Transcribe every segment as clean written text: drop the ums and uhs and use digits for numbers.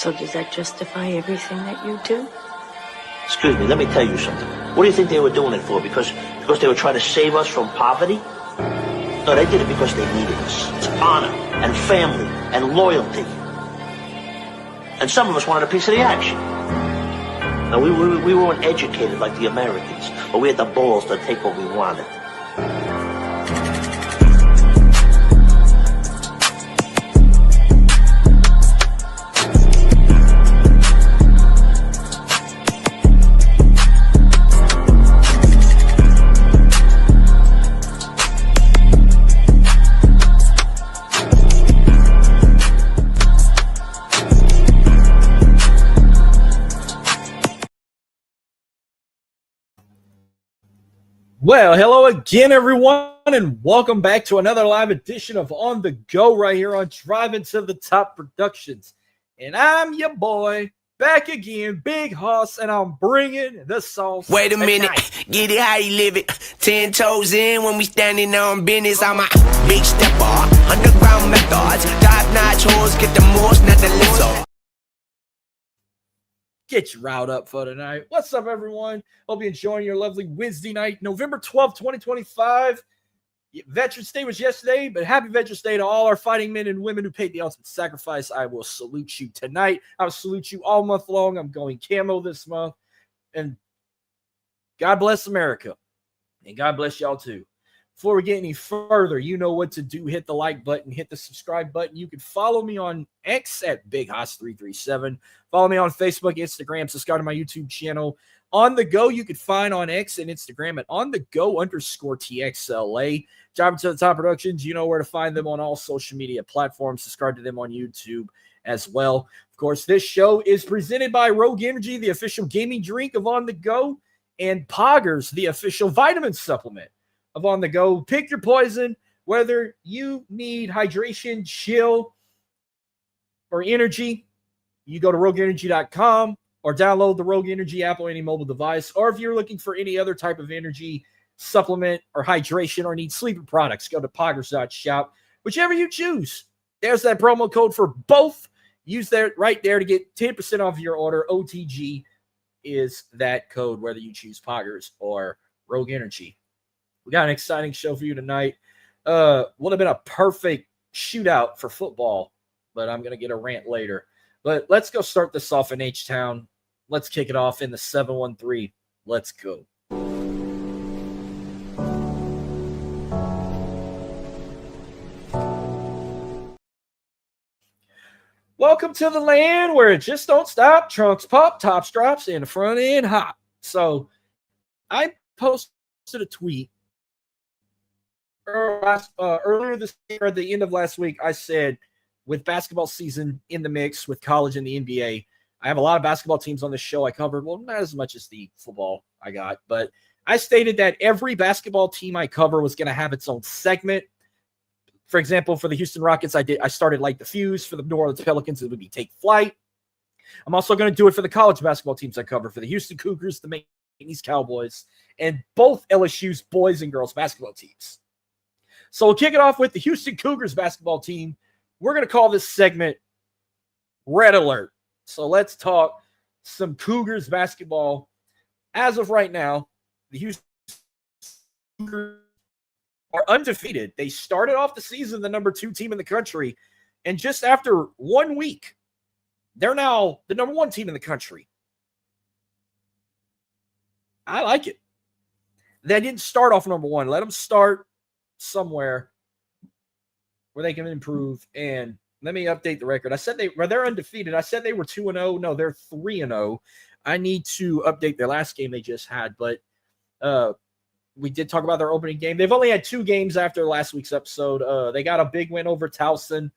So does that justify everything that you do? Excuse me, let me tell you something. What do you think they were doing it for? Because they were trying to save us from poverty? No, they did it because they needed us. It's honor and family and loyalty. And some of us wanted a piece of the action. Now, we weren't educated like the Americans, but we had the balls to take what we wanted. Well, hello again, everyone, and welcome back to another live edition of On The Go right here on Driving to the Top Productions. And I'm your boy, back again, Big Hoss, and I'm bringing the sauce. Wait a minute, get it how you live it. 10 toes in when we standing on business. I'm a big stepper, underground methods. Top-notch hoes, get the most, not the little. Get you riled up for tonight. What's up, everyone? Hope you're enjoying your lovely Wednesday night, November 12th, 2025. Veterans Day was yesterday, but happy Veterans Day to all our fighting men and women who paid the ultimate sacrifice. I will salute you tonight. I will salute you all month long. I'm going camo this month. And God bless America. And God bless y'all too. Before we get any further, you know what to do. Hit the like button, hit the subscribe button. You can follow me on X at BigHoss337. Follow me on Facebook, Instagram, subscribe to my YouTube channel. On The Go, you can find on X and Instagram at OnTheGo_TXLA. Driving to the Top Productions, you know where to find them on all social media platforms. Subscribe to them on YouTube as well. Of course, this show is presented by Rogue Energy, the official gaming drink of On The Go, and POGGERS, the official vitamin supplement of On The Go. Pick your poison, whether you need hydration, chill, or energy. You go to rogueenergy.com or download the Rogue Energy app on any mobile device. Or if you're looking for any other type of energy supplement or hydration or need sleeping products, go to poggers.shop. Whichever you choose. There's that promo code for both. Use that right there to get 10% off your order. OTG is that code, whether you choose Poggers or Rogue Energy. We got an exciting show for you tonight. Would have been a perfect shootout for football, but I'm going to get a rant later. But let's go start this off in H-Town. Let's kick it off in the 713. Let's go. Welcome to the land where it just don't stop. Trunks pop, tops drops, and the front end hop. So I posted a tweet earlier this year, at the end of last week. I said, with basketball season in the mix with college and the NBA, I have a lot of basketball teams on this show I covered. Well, not as much as the football I got, but I stated that every basketball team I cover was going to have its own segment. For example, for the Houston Rockets, I started like the Fuse. For the New Orleans Pelicans, it would be Take Flight. I'm also going to do it for the college basketball teams I cover, for the Houston Cougars, the McNeese Cowboys, and both LSU's boys and girls basketball teams. So we'll kick it off with the Houston Cougars basketball team. We're going to call this segment Red Alert. So let's talk some Cougars basketball. As of right now, the Houston Cougars are undefeated. They started off the season the number 2 team in the country, and just after 1 week, they're now the number 1 team in the country. I like it. They didn't start off number 1. Let them start somewhere where they can improve. And let me update the record. I said they're undefeated. I said they were 2-0. No, they're 3-0. I need to update their last game they just had, but we did talk about their opening game. They've only had 2 games after last week's episode. They got a big win over Towson.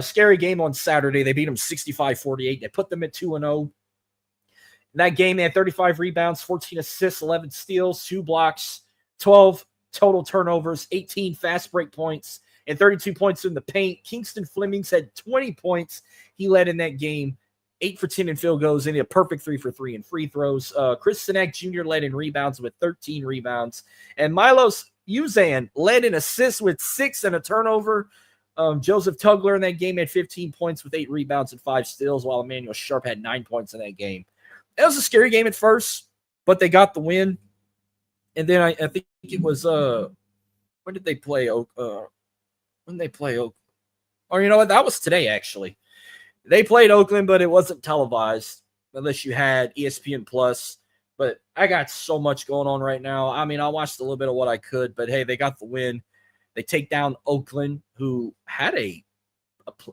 Scary game on Saturday. They beat them 65-48. They put them at 2-0. In that game, they had 35 rebounds, 14 assists, 11 steals, 2 blocks, 12 total turnovers, 18 fast break points, and 32 points in the paint. Kingston Flemings had 20 points. He led in that game. 8 for 10 in field goals, and a perfect 3 for 3 in free throws. Chris Sinek Jr. led in rebounds with 13 rebounds. And Milos Uzan led in assists with 6 and a turnover. Joseph Tugler in that game had 15 points with 8 rebounds and 5 steals, while Emmanuel Sharp had 9 points in that game. It was a scary game at first, but they got the win. And then I think it was when did they play Oak? When they play Oak? Or you know what? That was today actually. They played Oakland, but it wasn't televised unless you had ESPN Plus. But I got so much going on right now. I mean, I watched a little bit of what I could, but hey, they got the win. They take down Oakland, who had a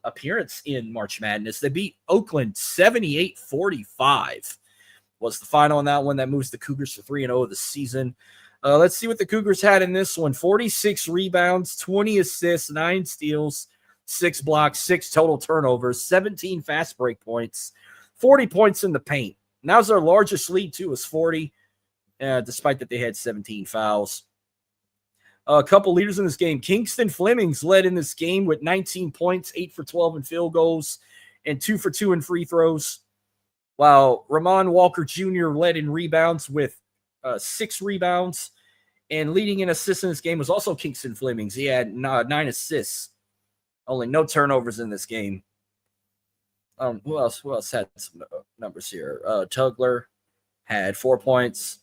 appearance in March Madness. They beat Oakland 78-45 was the final in that one. That moves the Cougars to 3-0 of the season. Let's see what the Cougars had in this one. 46 rebounds, 20 assists, 9 steals, 6 blocks, 6 total turnovers, 17 fast break points, 40 points in the paint. And that was their largest lead, too, was 40, despite that they had 17 fouls. A couple leaders in this game. Kingston Flemings led in this game with 19 points, 8 for 12 in field goals, and 2 for 2 in free throws. While Ramon Walker Jr. led in rebounds with 6 rebounds. And leading in assists in this game was also Kingston Flemings. He had 9 assists. Only no turnovers in this game. Who else had some numbers here? Tugler had 4 points.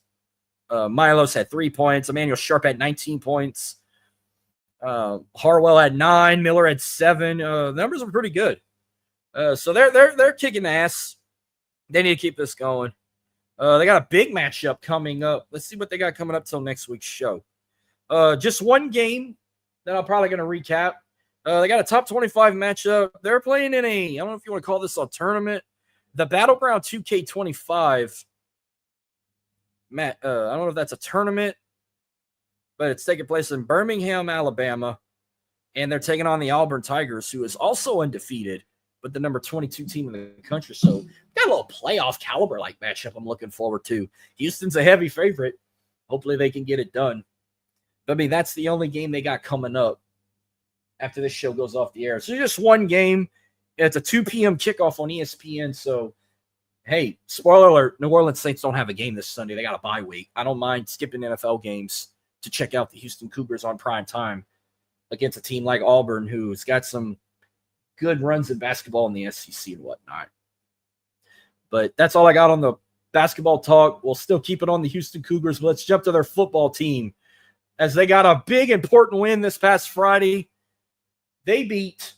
Milos had 3 points. Emmanuel Sharp had 19 points. Harwell had 9. Miller had 7. The numbers were pretty good. So they're kicking ass. They need to keep this going. They got a big matchup coming up. Let's see what they got coming up till next week's show. Just one game that I'm probably going to recap. They got a top 25 matchup. They're playing in I don't know if you want to call this a tournament. The Battleground 2K25. I don't know if that's a tournament, but it's taking place in Birmingham, Alabama. And they're taking on the Auburn Tigers, who is also undefeated, but the number 22 team in the country. So got a little playoff caliber like matchup I'm looking forward to. Houston's a heavy favorite. Hopefully they can get it done. But I mean, that's the only game they got coming up after this show goes off the air. So just one game. It's a 2 p.m. kickoff on ESPN. So, hey, spoiler alert, New Orleans Saints don't have a game this Sunday. They got a bye week. I don't mind skipping NFL games to check out the Houston Cougars on prime time against a team like Auburn, who's got some good runs in basketball in the SEC and whatnot. But that's all I got on the basketball talk. We'll still keep it on the Houston Cougars, but let's jump to their football team as they got a big, important win this past Friday. They beat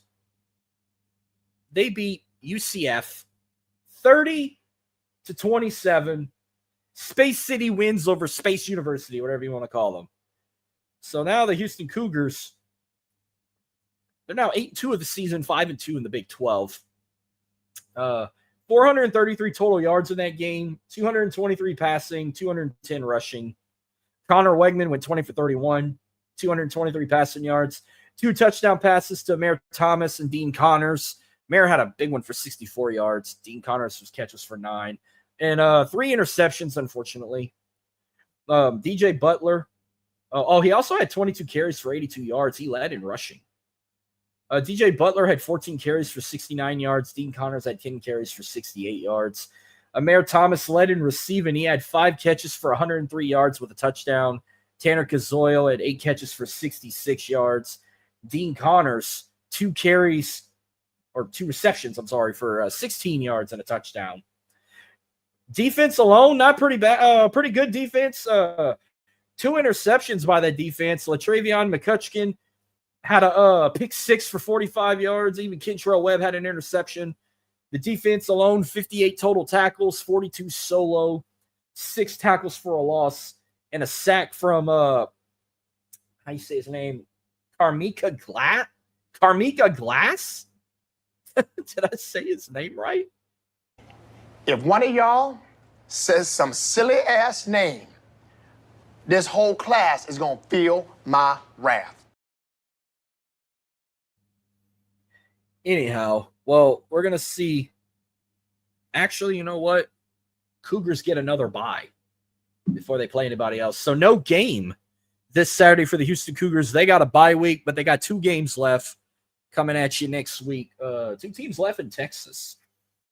UCF 30-27. Space City wins over Space University, whatever you want to call them. So now the Houston Cougars, they're now 8-2 of the season, 5-2 in the Big 12. 433 total yards in that game, 223 passing, 210 rushing. Connor Wegman went 20 for 31, 223 passing yards, 2 touchdown passes to Mayor Thomas and Dean Connors. Mayor had a big one for 64 yards. Dean Connors' catches for 9. And 3 interceptions, unfortunately. DJ Butler. He also had 22 carries for 82 yards. He led in rushing. DJ Butler had 14 carries for 69 yards. Dean Connors had 10 carries for 68 yards. Mayor Thomas led in receiving. He had 5 catches for 103 yards with a touchdown. Tanner Kazoil had 8 catches for 66 yards. Dean Connors, 2 receptions, for 16 yards and a touchdown. Defense alone, not pretty bad. Pretty good defense. 2 interceptions by that defense. Latravion McCutcheon had a pick 6 for 45 yards. Even Kentrell Webb had an interception. The defense alone, 58 total tackles, 42 solo, 6 tackles for a loss, and a sack from, how you say his name? Carmika Glass? Did I say his name right? If one of y'all says some silly-ass name, this whole class is going to feel my wrath. Anyhow, well, we're going to see. Actually, you know what? Cougars get another bye before they play anybody else. So no game this Saturday for the Houston Cougars. They got a bye week, but they got 2 games left coming at you next week. 2 teams left in Texas.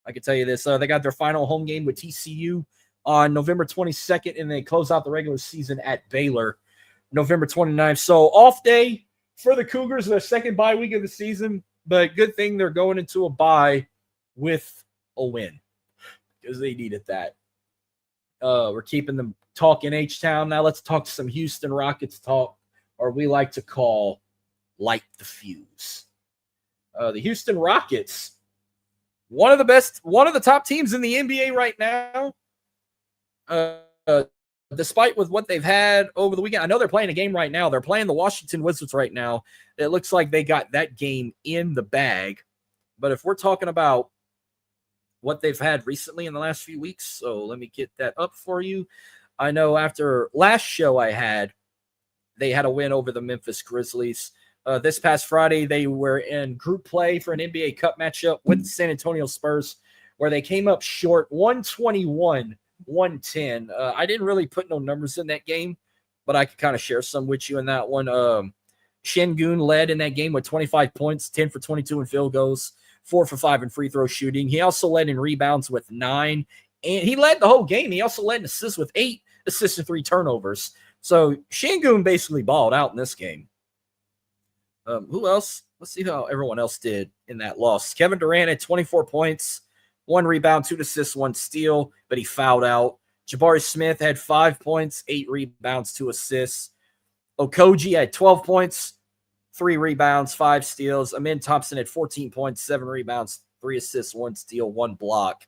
I can tell you this. They got their final home game with TCU on November 22nd, and they close out the regular season at Baylor November 29th. So off day for the Cougars, their second bye week of the season, but good thing they're going into a bye with a win because they needed that. We're keeping them talking H-Town. Now let's talk some Houston Rockets talk, or we like to call light the fuse. The Houston Rockets, one of the top teams in the NBA right now. Despite with what they've had over the weekend, I know they're playing a game right now. They're playing the Washington Wizards right now. It looks like they got that game in the bag. But if we're talking about what they've had recently in the last few weeks, so let me get that up for you. I know after last show they had a win over the Memphis Grizzlies. This past Friday, they were in group play for an NBA Cup matchup with the San Antonio Spurs, where they came up short 121-110. I didn't really put no numbers in that game, but I could kind of share some with you in that one. Şengün led in that game with 25 points, 10 for 22 in field goals, 4 for 5 in free throw shooting. He also led in rebounds with 9, and he led the whole game. He also led in assists with 8 assists and 3 turnovers. So Şengün basically balled out in this game. Who else? Let's see how everyone else did in that loss. Kevin Durant had 24 points, 1 rebound, 2 assists, 1 steal, but he fouled out. Jabari Smith had 5 points, 8 rebounds, 2 assists. Okogie had 12 points, 3 rebounds, 5 steals. Amin Thompson had 14 points, 7 rebounds, 3 assists, 1 steal, 1 block.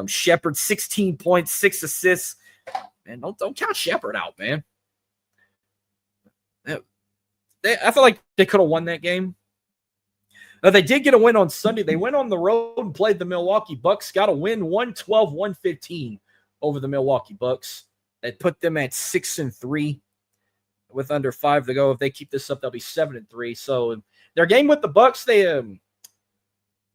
Shepherd, 16 points, 6 assists. Man, don't count Shepherd out, man. I feel like they could have won that game. They did get a win on Sunday. They went on the road and played the Milwaukee Bucks. Got a win 112-115 over the Milwaukee Bucks. That put them at 6-3 with under 5 to go. If they keep this up, they'll be 7-3. So their game with the Bucks, they had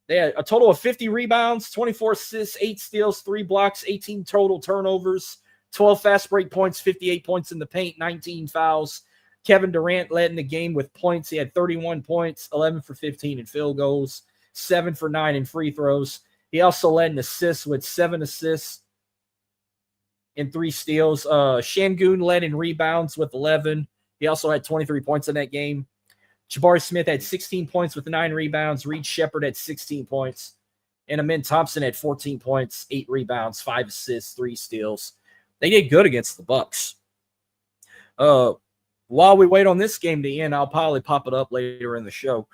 a total of 50 rebounds, 24 assists, 8 steals, 3 blocks, 18 total turnovers, 12 fast break points, 58 points in the paint, 19 fouls. Kevin Durant led in the game with points. He had 31 points, 11 for 15 in field goals, 7 for 9 in free throws. He also led in assists with 7 assists and 3 steals. Şengün led in rebounds with 11. He also had 23 points in that game. Jabari Smith had 16 points with 9 rebounds. Reed Shepherd had 16 points. And Amin Thompson had 14 points, 8 rebounds, 5 assists, 3 steals. They did good against the Bucks. While we wait on this game to end, I'll probably pop it up later in the show.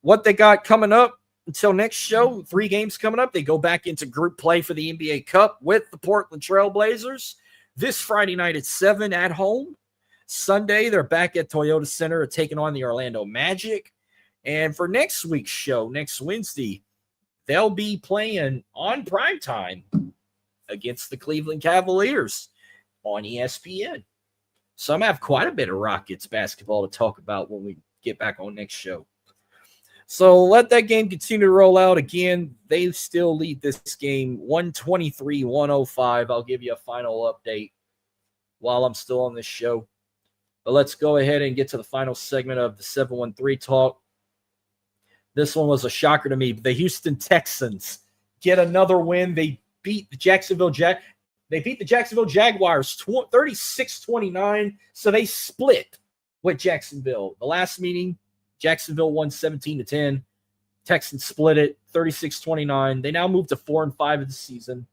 What they got coming up until next show, 3 games coming up. They go back into group play for the NBA Cup with the Portland Trail Blazers this Friday night at 7 at home. Sunday, they're back at Toyota Center taking on the Orlando Magic. And for next week's show, next Wednesday, they'll be playing on primetime against the Cleveland Cavaliers on ESPN. Some have quite a bit of Rockets basketball to talk about when we get back on next show. So let that game continue to roll out. Again, they still lead this game 123-105. I'll give you a final update while I'm still on this show. But let's go ahead and get to the final segment of the 713 talk. This one was a shocker to me. The Houston Texans get another win. They beat the Jacksonville Jaguars 36-29, so they split with Jacksonville. The last meeting, Jacksonville won 17-10. Texans split it 36-29. They now move to 4-5 of the season.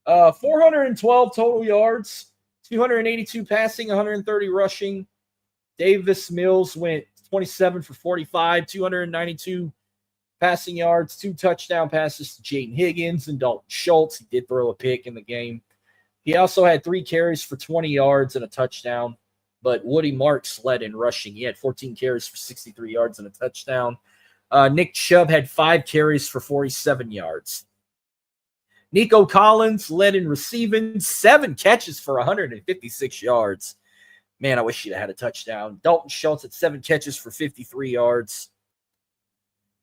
412 total yards, 282 passing, 130 rushing. Davis Mills went 27 for 45, 292 passing yards, 2 touchdown passes to Jaden Higgins and Dalton Schultz. He did throw a pick in the game. He also had 3 carries for 20 yards and a touchdown, but Woody Marks led in rushing. He had 14 carries for 63 yards and a touchdown. Nick Chubb had 5 carries for 47 yards. Nico Collins led in receiving, 7 catches for 156 yards. Man, I wish he'd had a touchdown. Dalton Schultz had 7 catches for 53 yards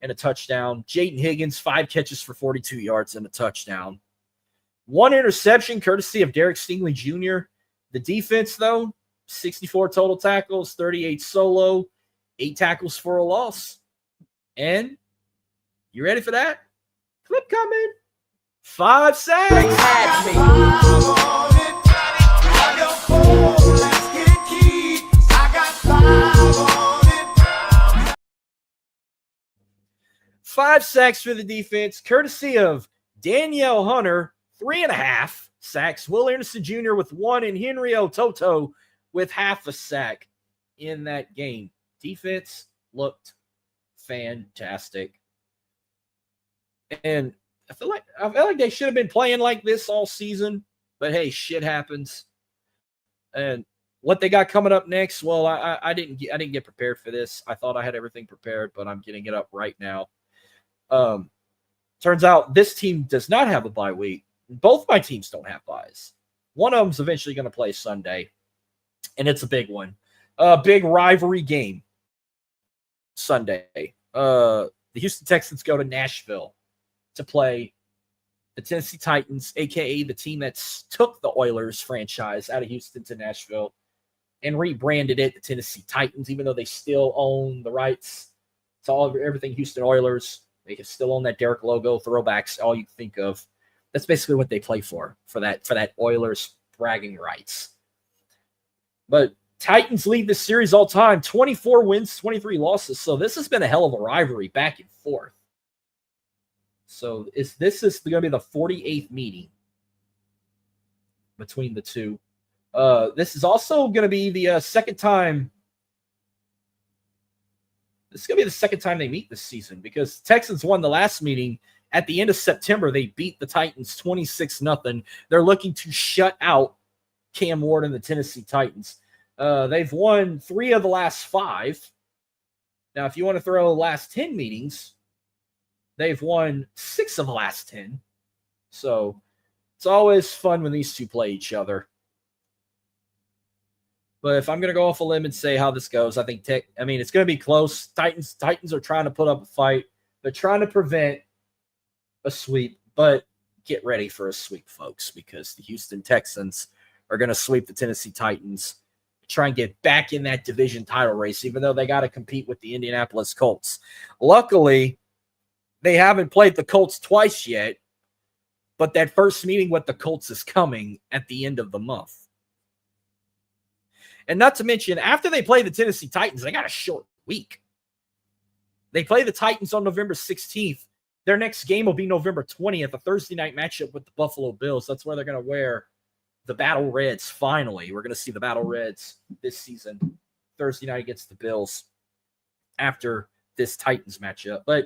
and a touchdown. Jaden Higgins, 5 catches for 42 yards and a touchdown. 1 interception, courtesy of Derek Stingley Jr. The defense, though, 64 total tackles, 38 solo, 8 tackles for a loss. And you ready for that? Clip coming. 5 sacks. At me. I got 5 on it. 5 sacks for the defense, courtesy of Danielle Hunter, 3.5 sacks. Will Anderson Jr. with 1, and Henry Ototo with half a sack in that game. Defense looked fantastic. And I feel like they should have been playing like this all season, but hey, shit happens. And what they got coming up next, well, I didn't get prepared for this. I thought I had everything prepared, but I'm getting it up right now. Turns out this team does not have a bye week. Both my teams don't have byes. One of them's eventually going to play Sunday, and it's a big one. A big rivalry game Sunday. The Houston Texans go to Nashville to play the Tennessee Titans, a.k.a. the team that took the Oilers franchise out of Houston to Nashville and rebranded it the Tennessee Titans, even though they still own the rights to everything Houston Oilers. They can still own that Derek logo, throwbacks, all you can think of. That's basically what they play for that Oilers bragging rights. But Titans lead this series all time, 24 wins, 23 losses. So this has been a hell of a rivalry back and forth. So this is going to be the 48th meeting between the two. This is also going to be the second time. This is going to be the second time they meet this season because Texans won the last meeting at the end of September. They beat the Titans 26-0. They're looking to shut out Cam Ward and the Tennessee Titans. They've won 3 of the last 5. Now, if you want to throw the last 10 meetings, they've won 6 of the last 10. So it's always fun when these two play each other. But if I'm going to go off a limb and say how this goes, I think it's going to be close. Titans are trying to put up a fight. They're trying to prevent a sweep, but get ready for a sweep, folks, because the Houston Texans are going to sweep the Tennessee Titans, try and get back in that division title race, even though they got to compete with the Indianapolis Colts. Luckily, they haven't played the Colts twice yet, but that first meeting with the Colts is coming at the end of the month. And not to mention, after they play the Tennessee Titans, they got a short week. They play the Titans on November 16th. Their next game will be November 20th, a Thursday night matchup with the Buffalo Bills. That's where they're going to wear the Battle Reds finally. We're going to see the Battle Reds this season, Thursday night against the Bills after this Titans matchup. But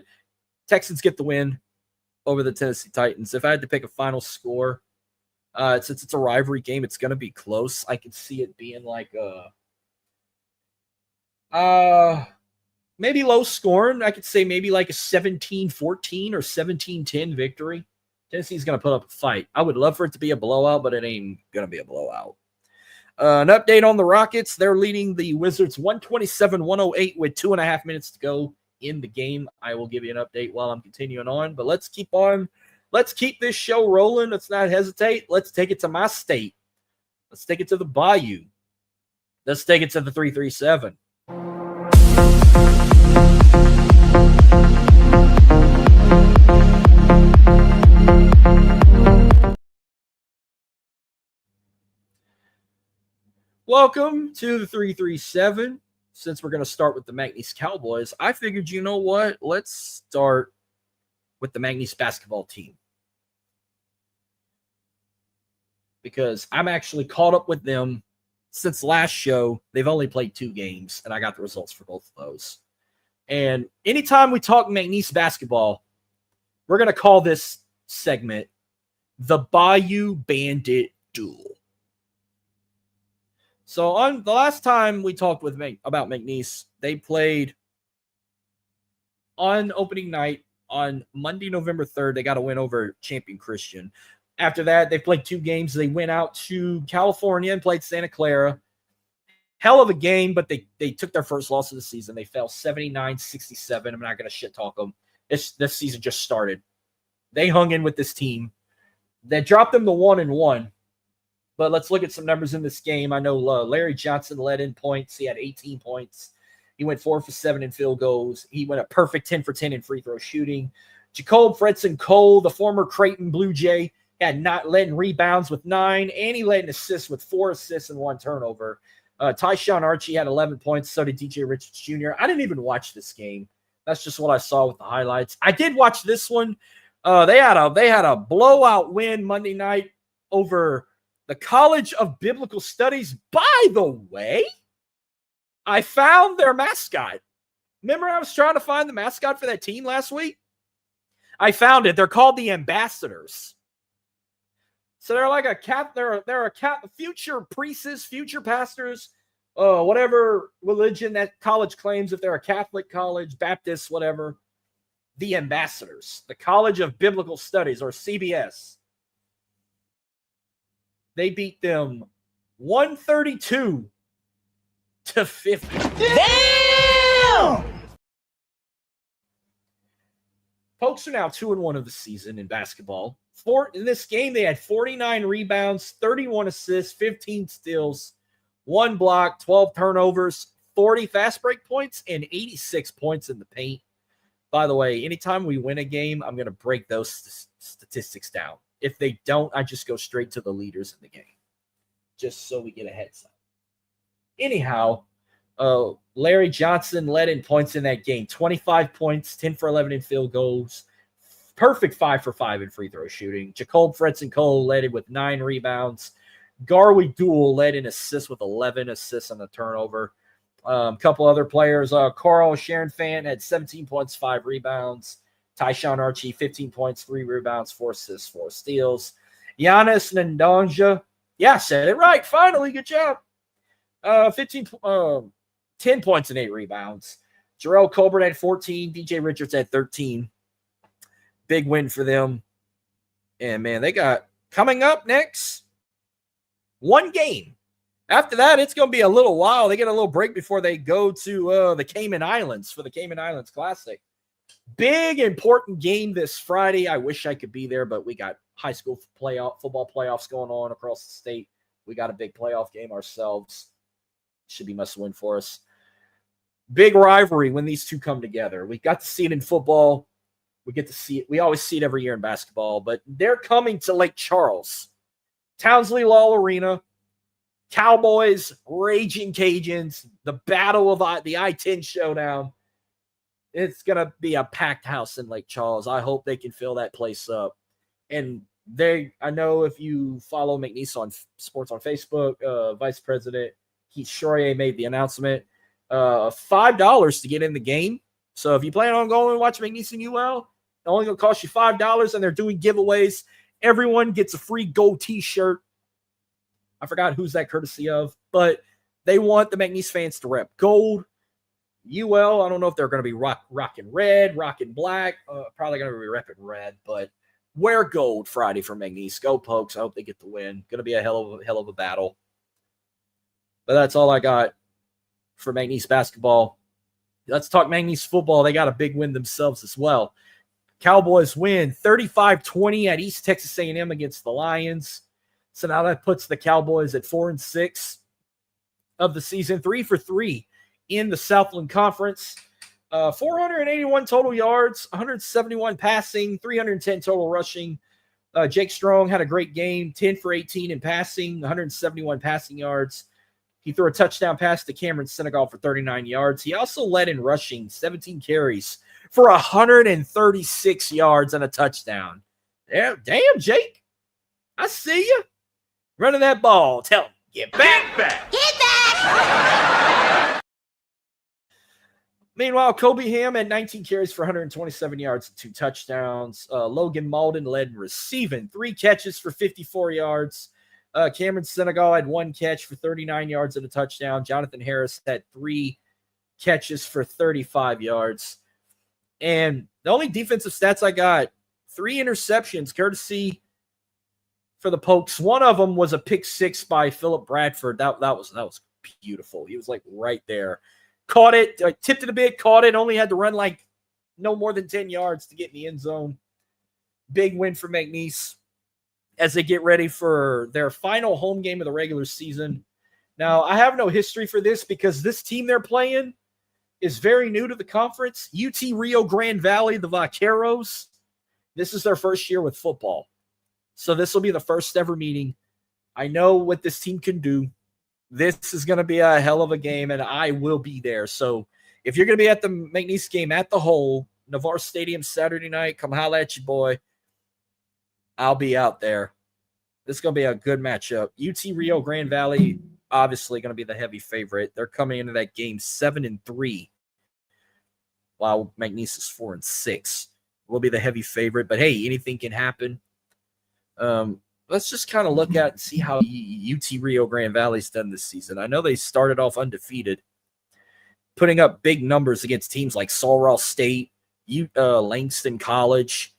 Texans get the win over the Tennessee Titans. If I had to pick a final score, since it's a rivalry game, it's going to be close. I could see it being like maybe low scoring. I could say maybe like a 17-14 or 17-10 victory. Tennessee's going to put up a fight. I would love for it to be a blowout, but it ain't going to be a blowout. An update on the Rockets. They're leading the Wizards 127-108 with 2.5 minutes to go in the game. I will give you an update while I'm continuing on, but let's keep on. Let's keep this show rolling. Let's not hesitate. Let's take it to my state. Let's take it to the Bayou. Let's take it to the 337. Welcome to the 337. Since we're going to start with the McNeese Cowboys, I figured, you know what? Let's start with the McNeese basketball team. Because I'm actually caught up with them since last show. They've only played 2 games, and I got the results for both of those. And anytime we talk McNeese basketball, we're going to call this segment the Bayou Bandit Duel. So on the last time we talked about McNeese, they played on opening night on Monday, November 3rd. They got a win over Champion Christian. After that, they played 2 games. They went out to California and played Santa Clara. Hell of a game, but they took their first loss of the season. They fell 79-67. I'm not going to shit talk them. This season just started. They hung in with this team. They dropped them to 1-1. But let's look at some numbers in this game. I know Larry Johnson led in points. He had 18 points. He went 4 for 7 in field goals. He went a perfect 10 for 10 in free throw shooting. Jacob Fredson Cole, the former Creighton Blue Jay, had not led in rebounds with 9, and he led in assists with 4 assists and 1 turnover. Tyshawn Archie had 11 points. So did DJ Richards Jr. I didn't even watch this game. That's just what I saw with the highlights. I did watch this one. They had a blowout win Monday night over the College of Biblical Studies. By the way, I found their mascot. Remember I was trying to find the mascot for that team last week? I found it. They're called the Ambassadors. So they're like they're a future priests, future pastors, whatever religion that college claims, if they're a Catholic college, Baptist, whatever. The Ambassadors, the College of Biblical Studies, or CBS. They beat them 132-50. Damn! Pokes are now 2-1 of the season in basketball. In this game, they had 49 rebounds, 31 assists, 15 steals, 1 block, 12 turnovers, 40 fast break points, and 86 points in the paint. By the way, anytime we win a game, I'm going to break those statistics down. If they don't, I just go straight to the leaders in the game, just so we get a heads up. Anyhow, Larry Johnson led in points in that game. 25 points, 10 for 11 in field goals. Perfect 5 for 5 in free throw shooting. Jacob Fretson-Cole led it with 9 rebounds. Garwi Duel led in assists with 11 assists on the turnover. A couple other players. Carl Sharon-Fan had 17 points, 5 rebounds. Tyshawn Archie, 15 points, 3 rebounds, 4 assists, 4 steals. Giannis Ndonja. Yeah, said it right. Finally, good job. 10 points and 8 rebounds. Jarrell Colbert had 14. DJ Richards had 13. Big win for them. And, man, they got coming up next 1 game. After that, it's going to be a little while. They get a little break before they go to the Cayman Islands for the Cayman Islands Classic. Big, important game this Friday. I wish I could be there, but we got high school football playoffs going on across the state. We got a big playoff game ourselves. Should be must-win for us. Big rivalry when these two come together. We got to see it in football. We get to see it. We always see it every year in basketball, but they're coming to Lake Charles. Townsley Law Arena. Cowboys, Raging Cajuns, the battle of the I-10 showdown. It's going to be a packed house in Lake Charles. I hope they can fill that place up. And I know if you follow McNeese on Sports on Facebook, Vice President Keith Shorier made the announcement. $5 to get in the game. So if you plan on going and watch McNeese and UL, it's only going to cost you $5, and they're doing giveaways. Everyone gets a free gold T-shirt. I forgot who's that courtesy of, but they want the McNeese fans to rep gold. UL, I don't know if they're going to be rocking red, rocking black. Probably going to be repping red, but wear gold Friday for McNeese. Go Pokes. I hope they get the win. Going to be a hell of a battle. But that's all I got for McNeese basketball. Let's talk McNeese football. They got a big win themselves as well. Cowboys win 35-20 at East Texas A&M against the Lions. So now that puts the Cowboys at 4-6 of the season, 3 for 3 in the Southland Conference. 481 total yards, 171 passing, 310 total rushing. Jake Strong had a great game, 10 for 18 in passing, 171 passing yards. He threw a touchdown pass to Cameron Senegal for 39 yards. He also led in rushing, 17 carries for 136 yards and a touchdown. Yeah, damn, Jake. I see you. Running that ball. Tell him, get back. Get back. Meanwhile, Kobe Ham had 19 carries for 127 yards and 2 touchdowns. Logan Malden led in receiving, 3 catches for 54 yards. Cameron Senegal had 1 catch for 39 yards and a touchdown. Jonathan Harris had 3 catches for 35 yards. And the only defensive stats I got, 3 interceptions, courtesy for the Pokes. One of them was a pick 6 by Philip Bradford. That was beautiful. He was like right there. Caught it, tipped it a bit, caught it, only had to run like no more than 10 yards to get in the end zone. Big win for McNeese as they get ready for their final home game of the regular season. Now, I have no history for this because this team they're playing is very new to the conference. UT Rio Grande Valley, the Vaqueros. This is their first year with football. So this will be the first ever meeting. I know what this team can do. This is going to be a hell of a game, and I will be there. So if you're going to be at the McNeese game at the Hole, Navarre Stadium Saturday night, come holla at you, boy. I'll be out there. This is going to be a good matchup. UT Rio Grande Valley, obviously going to be the heavy favorite. They're coming into that game 7-3, while McNeese is 4-6. Will be the heavy favorite, but hey, anything can happen. Let's just kind of look at and see how UT Rio Grande Valley's done this season. I know they started off undefeated, putting up big numbers against teams like Sul State, Langston College.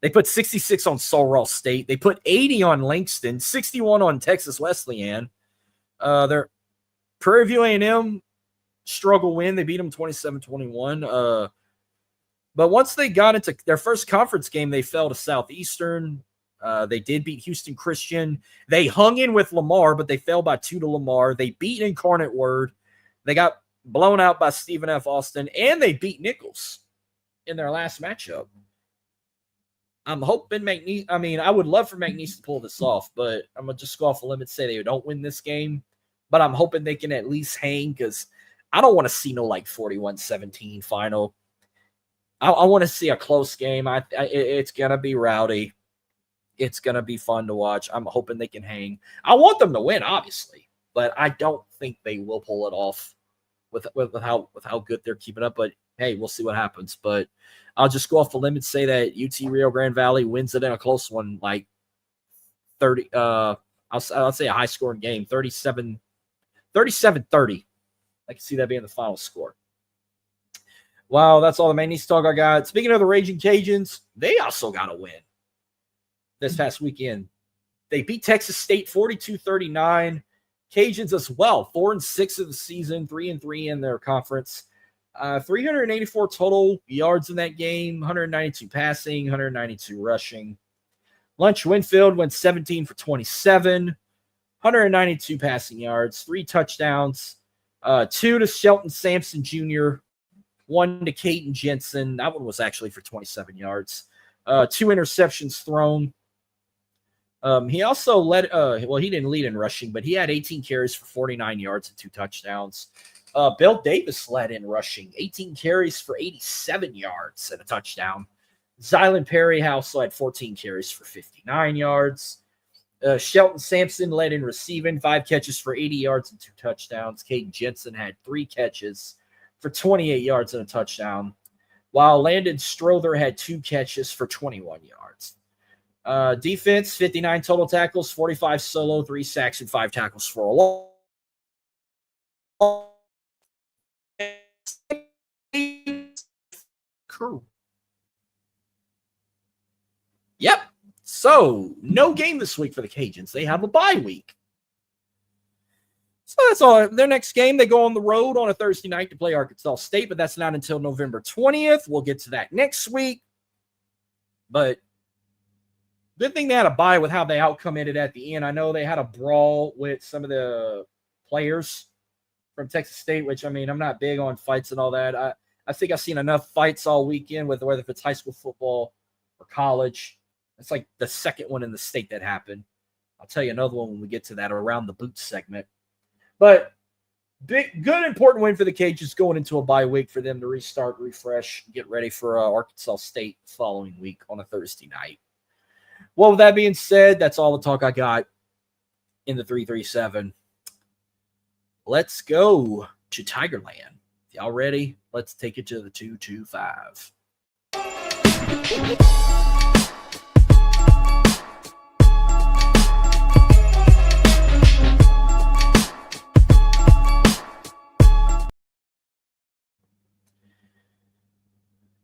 They put 66 on Sul State. They put 80 on Langston, 61 on Texas Wesleyan. Their Prairie View A&M struggle win. They beat them 27-21. But once they got into their first conference game, they fell to Southeastern. They did beat Houston Christian. They hung in with Lamar, but they fell by 2 to Lamar. They beat Incarnate Word. They got blown out by Stephen F. Austin, and they beat Nichols in their last matchup. I'm hoping McNeese, I would love for McNeese to pull this off, but I'm going to just go off a limb and say they don't win this game. But I'm hoping they can at least hang, because I don't want to see no 41-17 final. I want to see a close game. It's going to be rowdy. It's going to be fun to watch. I'm hoping they can hang. I want them to win, obviously, but I don't think they will pull it off with how good they're keeping up. But hey, we'll see what happens. But I'll just go off the limb and say that UT Rio Grande Valley wins it in a close one, like 30. I'll say a high scoring game, 37-30. I can see that being the final score. Wow, that's all the McNeese talk I got. Speaking of the Raging Cajuns, they also got a win this past weekend. They beat Texas State 42-39. Cajuns as well, 4-6 of the season, 3-3 in their conference. 384 total yards in that game, 192 passing, 192 rushing. Lunch Winfield went 17 for 27, 192 passing yards, 3 touchdowns, 2 to Shelton Sampson Jr., 1 to Caden Jensen. That one was actually for 27 yards. 2 interceptions thrown. He also led, he didn't lead in rushing, but he had 18 carries for 49 yards and 2 touchdowns. Bill Davis led in rushing, 18 carries for 87 yards and a touchdown. Zylan Perry also had 14 carries for 59 yards. Shelton Sampson led in receiving, 5 catches for 80 yards and 2 touchdowns. Caden Jensen had 3 catches for 28 yards and a touchdown, while Landon Strother had 2 catches for 21 yards. Defense, 59 total tackles, 45 solo, 3 sacks, and 5 tackles for a loss. Cool. Yep. So, no game this week for the Cajuns. They have a bye week. So that's all. Their next game, they go on the road on a Thursday night to play Arkansas State, but that's not until November 20th. We'll get to that next week. But good thing they had a bye with how they outcommitted at the end. I know they had a brawl with some of the players from Texas State, which, I'm not big on fights and all that. I think I've seen enough fights all weekend, with whether if it's high school football or college. It's like the second one in the state that happened. I'll tell you another one when we get to that around the boot segment. But big, good, important win for the Cajuns going into a bye week for them to restart, refresh, get ready for Arkansas State the following week on a Thursday night. Well, with that being said, that's all the talk I got in the 337. Let's go to Tigerland. If y'all ready, let's take it to the 225.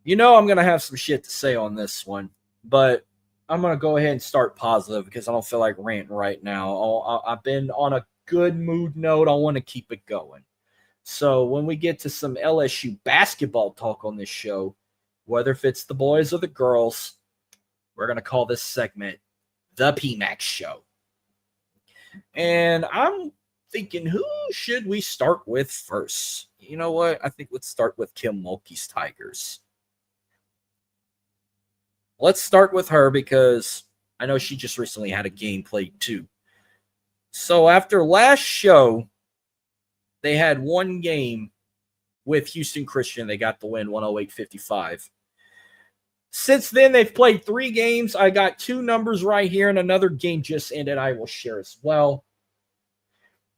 I'm going to have some shit to say on this one, but I'm going to go ahead and start positive because I don't feel like ranting right now. I've been on a good mood note. I want to keep it going. So when we get to some LSU basketball talk on this show, whether if it's the boys or the girls, we're going to call this segment the PMAX Show. And I'm thinking, who should we start with first? You know what? I think let's start with Kim Mulkey's Tigers. Let's start with her because I know she just recently had a game played too. So after last show, they had one game with Houston Christian. They got the win 108-55. Since then, they've played 3 games. I got 2 numbers right here, and another game just ended I will share as well.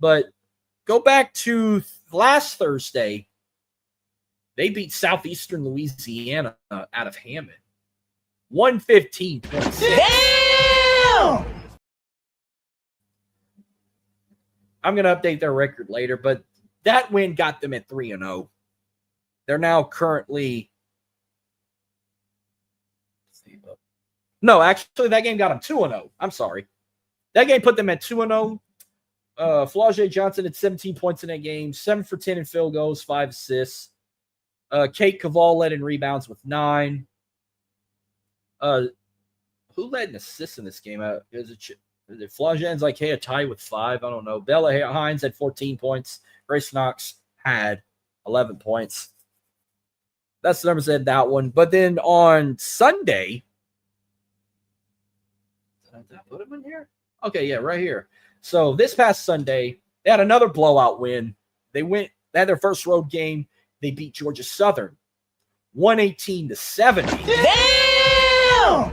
But go back to last Thursday. They beat Southeastern Louisiana out of Hammond. 115-26. Damn! I'm going to update their record later, but that win got them at 3-0. They're now currently... No, actually, that game got them 2-0. I'm sorry. That game put them at 2-0. Flau'jae Johnson had 17 points in that game, 7 for 10 in field goals, 5 assists. Kate Caval led in rebounds with 9. Who led in assists in this game? Is it Flau'jae and Zykeia tie with 5? I don't know. Bella Hines had 14 points. Grace Knox had 11 points. That's the numbers in that one. But then on Sunday, did I put them in here? Okay, yeah, right here. So this past Sunday, they had another blowout win. They had their first road game. They beat Georgia Southern 118-70. Damn!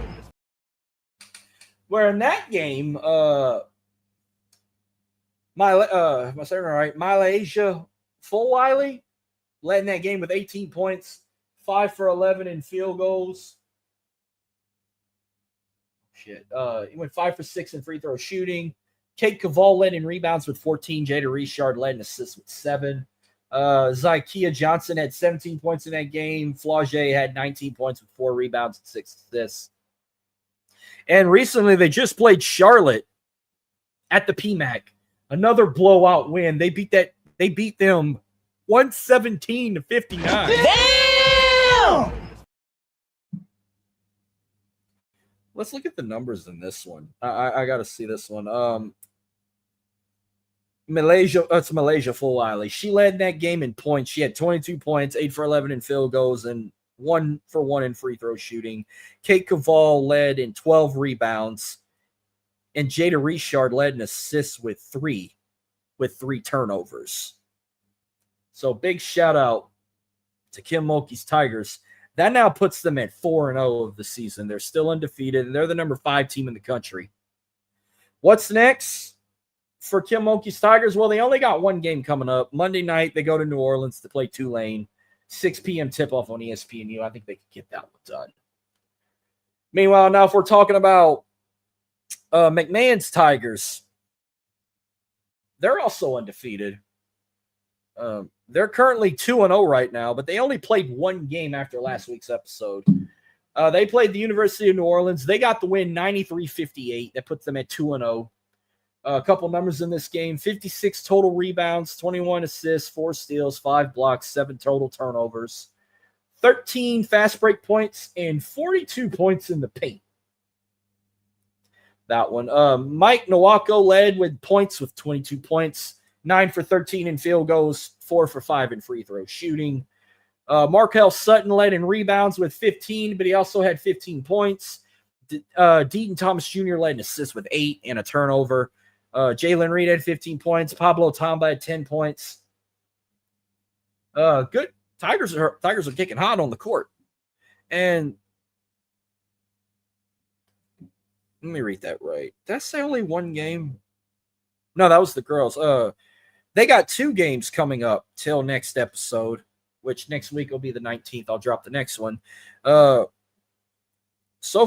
Where in that game, Malaysia Fulwiley led in that game with 18 points, 5 for 11 in field goals. He went 5 for 6 in free throw shooting. Kate Caval led in rebounds with 14. Jada Richard led in assists with 7. Zykeia Johnson had 17 points in that game. Flau'jae had 19 points with 4 rebounds and 6 assists. And recently they just played Charlotte at the PMAC. Another blowout win. They beat them 117-59. Damn! Let's look at the numbers in this one. I got to see this one. Malaysia Fulwiley. She led that game in points. She had 22 points, 8 for 11 in field goals, and 1 for 1 in free throw shooting. Kate Caval led in 12 rebounds, and Jada Richard led in assists with 3 turnovers. So big shout out to Kim Mulkey's Tigers. That now puts them at 4-0 of the season. They're still undefeated, and they're the number 5 team in the country. What's next for Kim Mulkey's Tigers? Well, they only got 1 game coming up. Monday night, they go to New Orleans to play Tulane. 6 p.m. tip-off on ESPNU. I think they can get that one done. Meanwhile, now if we're talking about McMahon's Tigers, they're also undefeated. They're currently 2-0 right now, but they only played 1 game after last week's episode. They played the University of New Orleans. They got the win 93-58. That puts them at 2-0. A couple numbers in this game: 56 total rebounds, 21 assists, 4 steals, 5 blocks, 7 total turnovers, 13 fast break points, and 42 points in the paint. That one. Mike Nwako led with points with 22 points, 9 for 13 in field goals, 4 for 5 in free throw shooting. Markel Sutton led in rebounds with 15, but he also had 15 points. Deaton Thomas Jr. led in assists with 8 and a turnover. Jalen Reed had 15 points. Pablo Tamba had 10 points. Good. Tigers are kicking hot on the court. And let me read that right. Did I say only 1 game? No, that was the girls. They got 2 games coming up till next episode, which next week will be the 19th. I'll drop the next one. So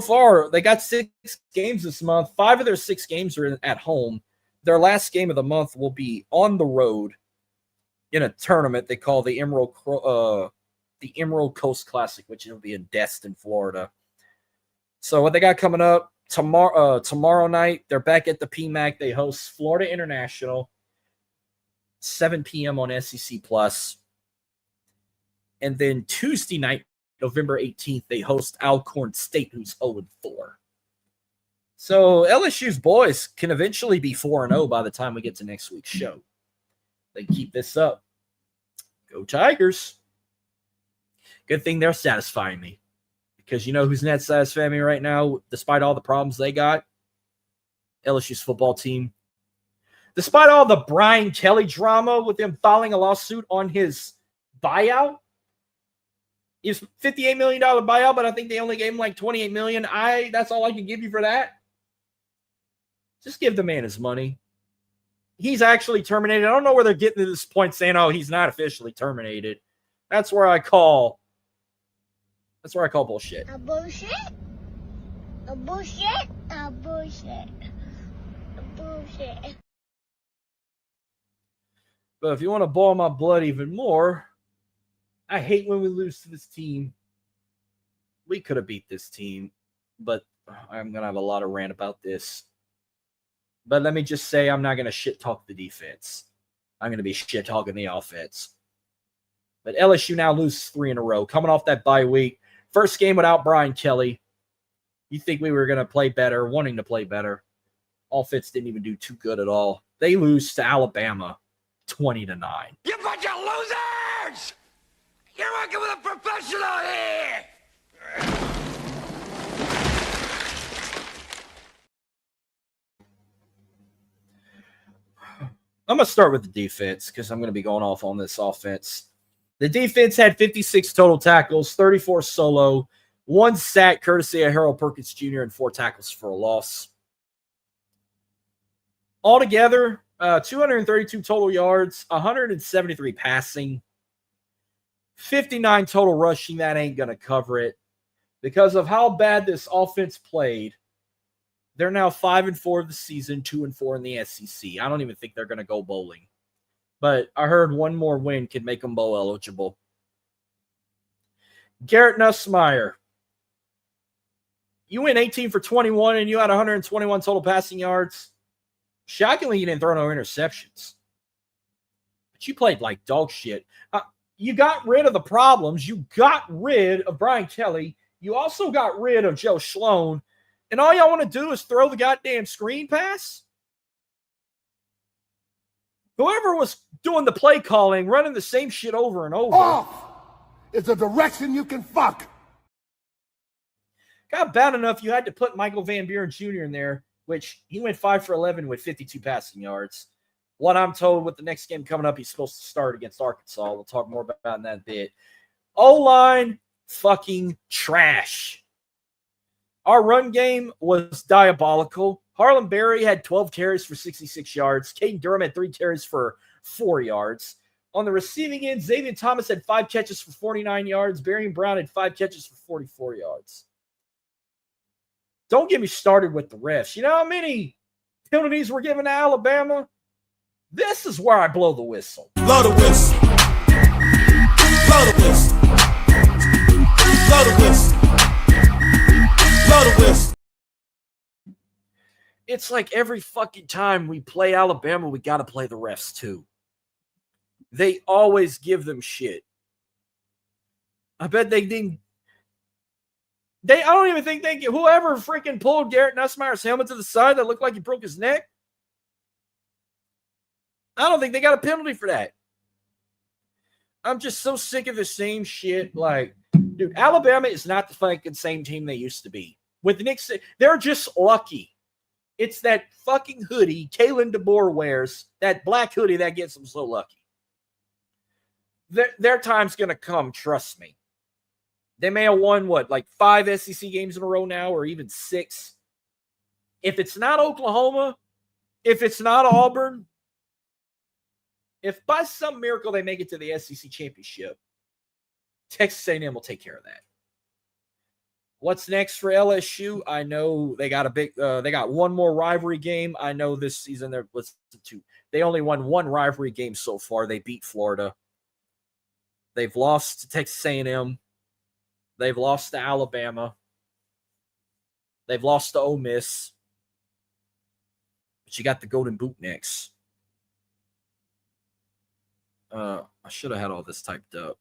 far, they got 6 games this month. 5 of their 6 games are at home. Their last game of the month will be on the road in a tournament they call the Emerald Coast Classic, which will be in Destin, Florida. So what they got coming up tomorrow night, they're back at the PMAC. They host Florida International, 7 p.m. on SEC Plus. And then Tuesday night, November 18th, they host Alcorn State, who's 0-4. So LSU's boys can eventually be 4-0 by the time we get to next week's show. They keep this up. Go Tigers. Good thing they're satisfying me. Because you know who's not satisfying me right now, despite all the problems they got? LSU's football team. Despite all the Brian Kelly drama with them filing a lawsuit on his buyout. It's $58 million buyout, but I think they only gave him like $28 million. That's all I can give you for that. Just give the man his money. He's actually terminated. I don't know where they're getting to this point saying, oh, he's not officially terminated. That's where I call bullshit. A bullshit? A bullshit? A bullshit. A bullshit. But if you want to boil my blood even more, I hate when we lose to this team. We could have beat this team, but I'm going to have a lot of rant about this. But let me just say, I'm not going to shit talk the defense. I'm going to be shit talking the offense. But LSU now loses 3 in a row, coming off that bye week. First game without Brian Kelly. You think we were going to play better, wanting to play better. Offense didn't even do too good at all. They lose to Alabama 20-9. You bunch of losers! You're working with a professional here! I'm going to start with the defense because I'm going to be going off on this offense. The defense had 56 total tackles, 34 solo, 1 sack courtesy of Harold Perkins Jr., and 4 tackles for a loss. Altogether, 232 total yards, 173 passing, 59 total rushing. That ain't going to cover it. Because of how bad this offense played, they're now 5-4 of the season, 2-4 in the SEC. I don't even think they're going to go bowling. But I heard one more win could make them bowl eligible. Garrett Nussmeier. You went 18 for 21 and you had 121 total passing yards. Shockingly, you didn't throw no interceptions. But you played like dog shit. You got rid of the problems. You got rid of Brian Kelly. You also got rid of Joe Sloan. And all y'all want to do is throw the goddamn screen pass? Whoever was doing the play calling, running the same shit over and over. Off is a direction you can fuck. Got bad enough you had to put Michael Van Buren Jr. in there, which he went 5 for 11 with 52 passing yards. What I'm told with the next game coming up, he's supposed to start against Arkansas. We'll talk more about that in a bit. O-line, fucking trash. Our run game was diabolical. Harlan Berry had 12 carries for 66 yards. Caden Durham had 3 carries for 4 yards. On the receiving end, Xavier Thomas had 5 catches for 49 yards. Barian Brown had 5 catches for 44 yards. Don't get me started with the refs. You know how many penalties were given to Alabama? This is where I blow the whistle. Blow the whistle. Blow the whistle. Blow the whistle. Blow the whistle. It's like every fucking time we play Alabama, we got to play the refs too. They always give them shit. I bet they didn't. I don't even think they get whoever freaking pulled Garrett Nussmeier's helmet to the side that looked like he broke his neck. I don't think they got a penalty for that. I'm just so sick of the same shit. Like, dude, Alabama is not the fucking same team they used to be. With Nick, they're just lucky. It's that fucking hoodie Kalen DeBoer wears, that black hoodie that gets them so lucky. Their time's going to come, trust me. They may have won, like 5 SEC games in a row now, or even 6. If it's not Oklahoma, if it's not Auburn, if by some miracle they make it to the SEC championship, Texas A&M will take care of that. What's next for LSU? I know they got they got one more rivalry game. I know this season they only won 1 rivalry game so far. They beat Florida. They've lost to Texas A&M. They've lost to Alabama. They've lost to Ole Miss. But you got the Golden Boot next. I should have had all this typed up.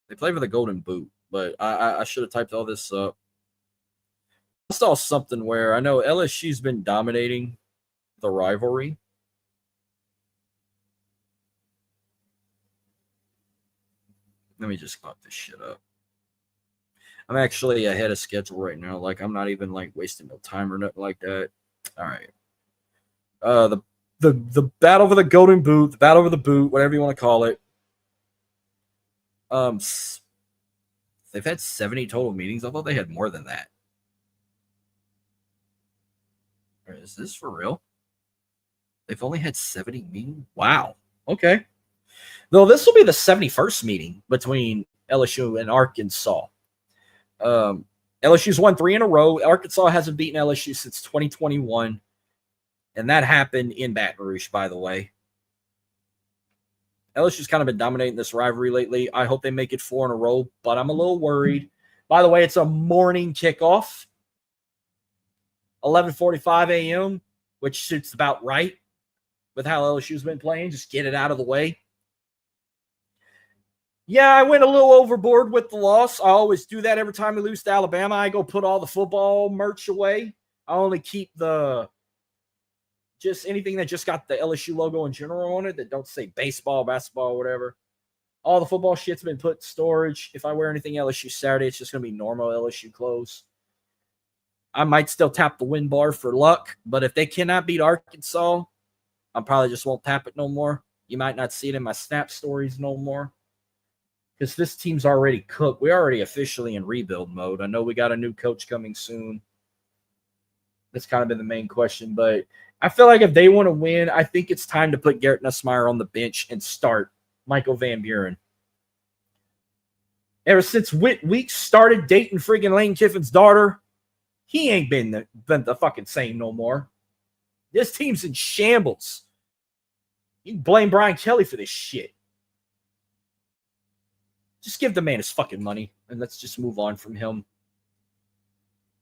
They play for the Golden Boot, but I should have typed all this up. I saw something where I know LSU's been dominating the rivalry. Let me just clock this shit up. I'm actually ahead of schedule right now. Like, I'm not even, like, wasting no time or nothing like that. All right. The battle for the golden boot, the battle for the boot, whatever you want to call it. They've had 70 total meetings. I thought they had more than that. Is this for real? They've only had 70 meetings? Wow. Okay. Though this will be the 71st meeting between LSU and Arkansas. LSU's won 3 in a row. Arkansas hasn't beaten LSU since 2021. And that happened in Baton Rouge, by the way. LSU's kind of been dominating this rivalry lately. I hope they make it 4 in a row, but I'm a little worried. By the way, it's a morning kickoff. 11:45 a.m., which suits about right with how LSU's been playing. Just get it out of the way. Yeah, I went a little overboard with the loss. I always do that every time we lose to Alabama. I go put all the football merch away. I only keep just anything that just got the LSU logo in general on it that don't say baseball, basketball, whatever. All the football shit's been put in storage. If I wear anything LSU Saturday, it's just going to be normal LSU clothes. I might still tap the win bar for luck, but if they cannot beat Arkansas, I probably just won't tap it no more. You might not see it in my snap stories no more because this team's already cooked. We're already officially in rebuild mode. I know we got a new coach coming soon. That's kind of been the main question, but I feel like if they want to win, I think it's time to put Garrett Nussmeier on the bench and start Michael Van Buren. Ever since Weeks started dating freaking Lane Kiffin's daughter, he ain't been the fucking same no more. This team's in shambles. You can blame Brian Kelly for this shit. Just give the man his fucking money, and let's just move on from him.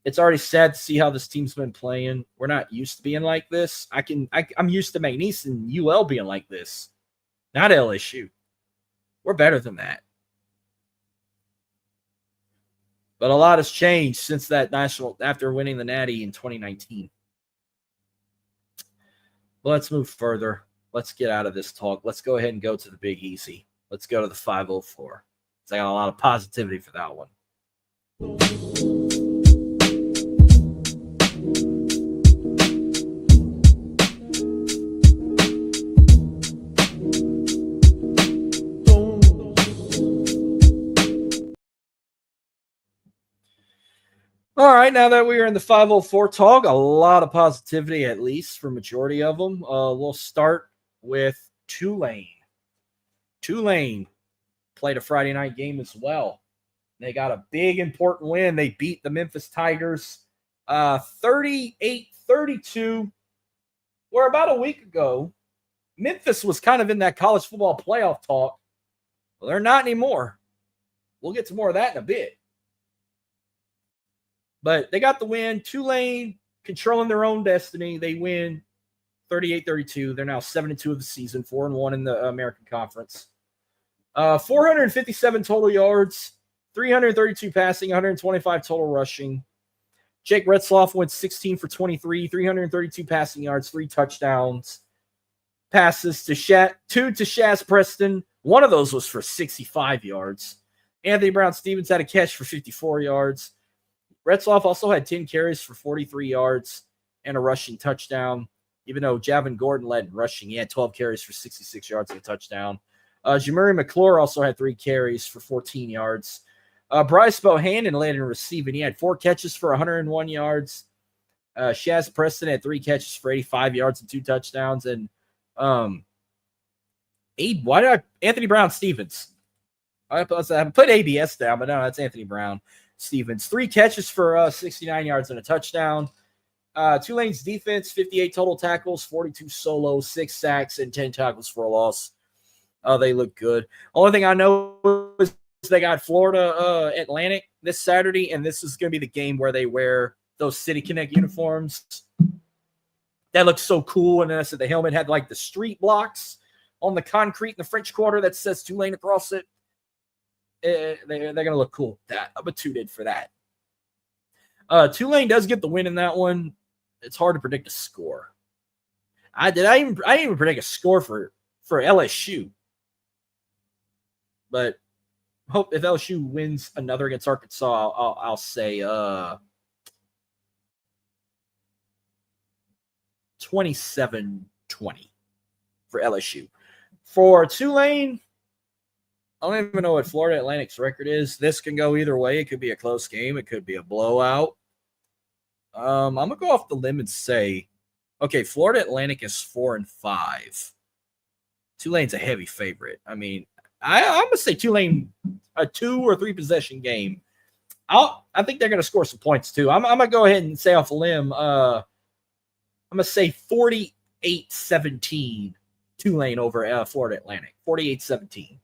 It's already sad to see how this team's been playing. We're not used to being like this. I'm used to McNeese and UL being like this, not LSU. We're better than that. But a lot has changed since that national, after winning the Natty in 2019. Let's move further. Let's get out of this talk. Let's go ahead and go to the Big Easy. Let's go to the 504. I got a lot of positivity for that one. All right, now that we are in the 504 talk, a lot of positivity, at least for majority of them. We'll start with Tulane. Tulane played a Friday night game as well. They got a big, important win. They beat the Memphis Tigers 38-32, where about a week ago, Memphis was kind of in that college football playoff talk. Well, they're not anymore. We'll get to more of that in a bit. But they got the win. Tulane controlling their own destiny. They win 38-32. They're now 7-2 of the season, 4-1 in the American Conference. 457 total yards, 332 passing, 125 total rushing. Jake Retzloff went 16 for 23, 332 passing yards, 3 touchdowns. Passes to 2 to Shaz Preston. One of those was for 65 yards. Anthony Brown-Stevens had a catch for 54 yards. Retzloff also had 10 carries for 43 yards and a rushing touchdown. Even though Javon Gordon led in rushing, he had 12 carries for 66 yards and a touchdown. Jamari McClure also had 3 carries for 14 yards. Bryce Bohannon led in receiving. He had 4 catches for 101 yards. Shaz Preston had 3 catches for 85 yards and 2 touchdowns. And Anthony Brown-Stevens. I put ABS down, but no, that's Anthony Brown-Stevens. 3 catches for 69 yards and a touchdown. Tulane's defense, 58 total tackles, 42 solos, 6 sacks, and 10 tackles for a loss. They look good. Only thing I know is they got Florida Atlantic this Saturday, and this is going to be the game where they wear those City Connect uniforms. That looks so cool. And then I said the helmet had like the street blocks on the concrete in the French Quarter that says Tulane across it. They're going to look cool. I'm tuned for that. Tulane does get the win in that one. It's hard to predict a score. I didn't even predict a score for LSU. But hope if LSU wins another against Arkansas, I'll say 27-20 for LSU. For Tulane, I don't even know what Florida Atlantic's record is. This can go either way. It could be a close game. It could be a blowout. I'm going to go off the limb and say, okay, Florida Atlantic is 4-5. Tulane's a heavy favorite. I mean, I'm going to say Tulane, a 2 or 3 possession game. I think they're going to score some points too. I'm going to go ahead and say off a limb. I'm going to say 48-17 Tulane over Florida Atlantic. 48-17.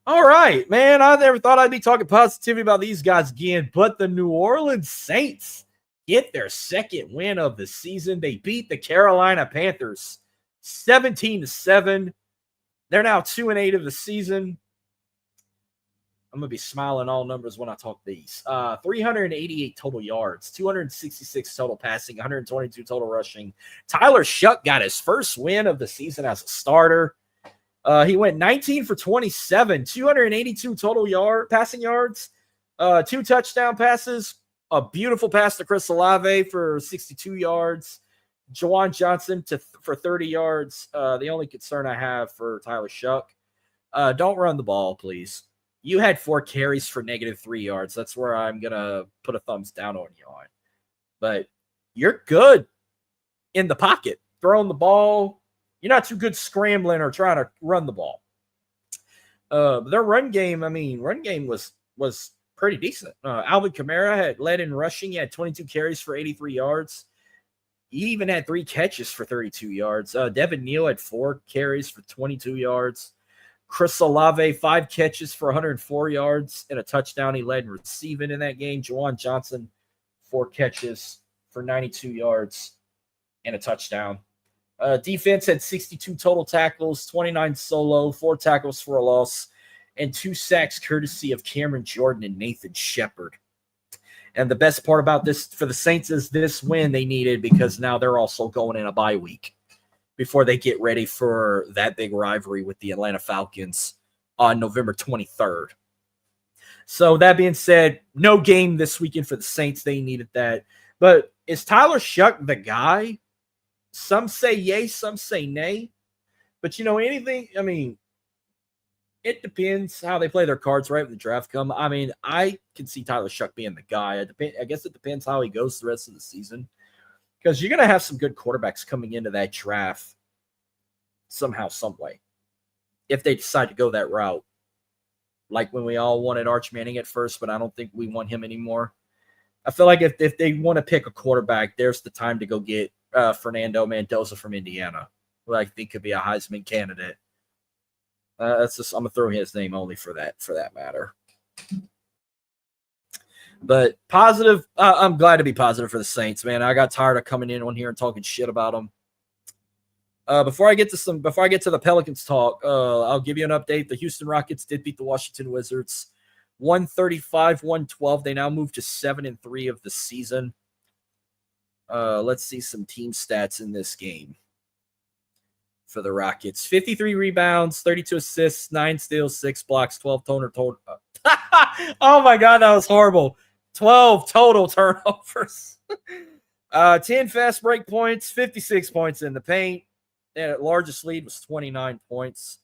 All right, man. I never thought I'd be talking positivity about these guys again, but the New Orleans Saints get their second win of the season. They beat the Carolina Panthers 17-7. They're now 2-8 of the season. I'm going to be smiling all numbers when I talk these. 388 total yards, 266 total passing, 122 total rushing. Tyler Shough got his first win of the season as a starter. He went 19 for 27, 282 total passing yards, 2 touchdown passes, a beautiful pass to Chris Olave for 62 yards, Juwan Johnson for 30 yards. The only concern I have for Tyler Shough, don't run the ball, please. You had 4 carries for -3 yards. That's where I'm going to put a thumbs down on you on. But you're good in the pocket, throwing the ball. You're not too good scrambling or trying to run the ball. Their run game was pretty decent. Alvin Kamara had led in rushing. He had 22 carries for 83 yards. He even had 3 catches for 32 yards. Devin Neal had 4 carries for 22 yards. Chris Olave, 5 catches for 104 yards and a touchdown. He led in receiving in that game. Juwan Johnson, 4 catches for 92 yards and a touchdown. Defense had 62 total tackles, 29 solo, 4 tackles for a loss, and 2 sacks courtesy of Cameron Jordan and Nathan Shepard. And the best part about this for the Saints is this win they needed because now they're also going in a bye week before they get ready for that big rivalry with the Atlanta Falcons on November 23rd. So that being said, no game this weekend for the Saints. They needed that. But is Tyler Shough the guy? Some say yay, some say nay. But, it depends how they play their cards right when the draft come. I mean, I can see Tyler Shough being the guy. I guess it depends how he goes the rest of the season. Because you're going to have some good quarterbacks coming into that draft somehow, some way. If they decide to go that route. Like when we all wanted Arch Manning at first, but I don't think we want him anymore. I feel like if they want to pick a quarterback, there's the time to go get Fernando Mendoza from Indiana, who I think could be a Heisman candidate. I'm gonna throw his name only for that matter. But positive, I'm glad to be positive for the Saints, man. I got tired of coming in on here and talking shit about them. Before I get to the Pelicans talk, I'll give you an update. The Houston Rockets did beat the Washington Wizards 135-112. They now move to 7-3 of the season. Let's see some team stats in this game for the Rockets. 53 rebounds, 32 assists, 9 steals, 6 blocks, 12 total. Oh my God, that was horrible. 12 total turnovers. 10 fast break points, 56 points in the paint. Their largest lead was 29 points.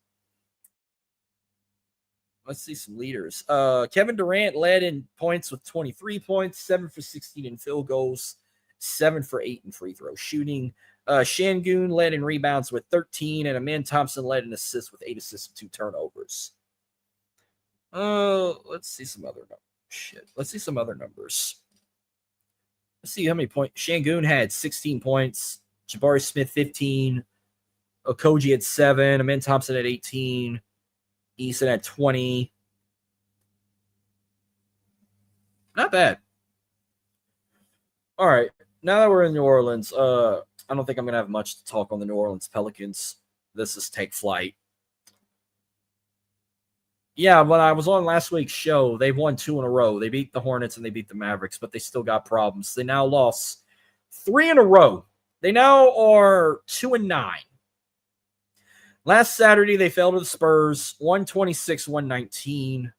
Let's see some leaders. Kevin Durant led in points with 23 points, 7 for 16 in field goals, 7 for 8 in free throw shooting. Şengün led in rebounds with 13, and Amin Thompson led in assists with 8 assists and 2 turnovers. Let's see some other numbers. Let's see some other numbers. Let's see how many points. Şengün had 16 points. Jabari Smith 15. Okogie had 7. Amin Thompson had 18. Eason had 20. Not bad. All right. Now that we're in New Orleans, I don't think I'm going to have much to talk on the New Orleans Pelicans. This is take flight. Yeah, when I was on last week's show, they've won 2 in a row. They beat the Hornets and they beat the Mavericks, but they still got problems. They now lost 3 in a row. They now are 2-9. Last Saturday, they fell to the Spurs, 126-119.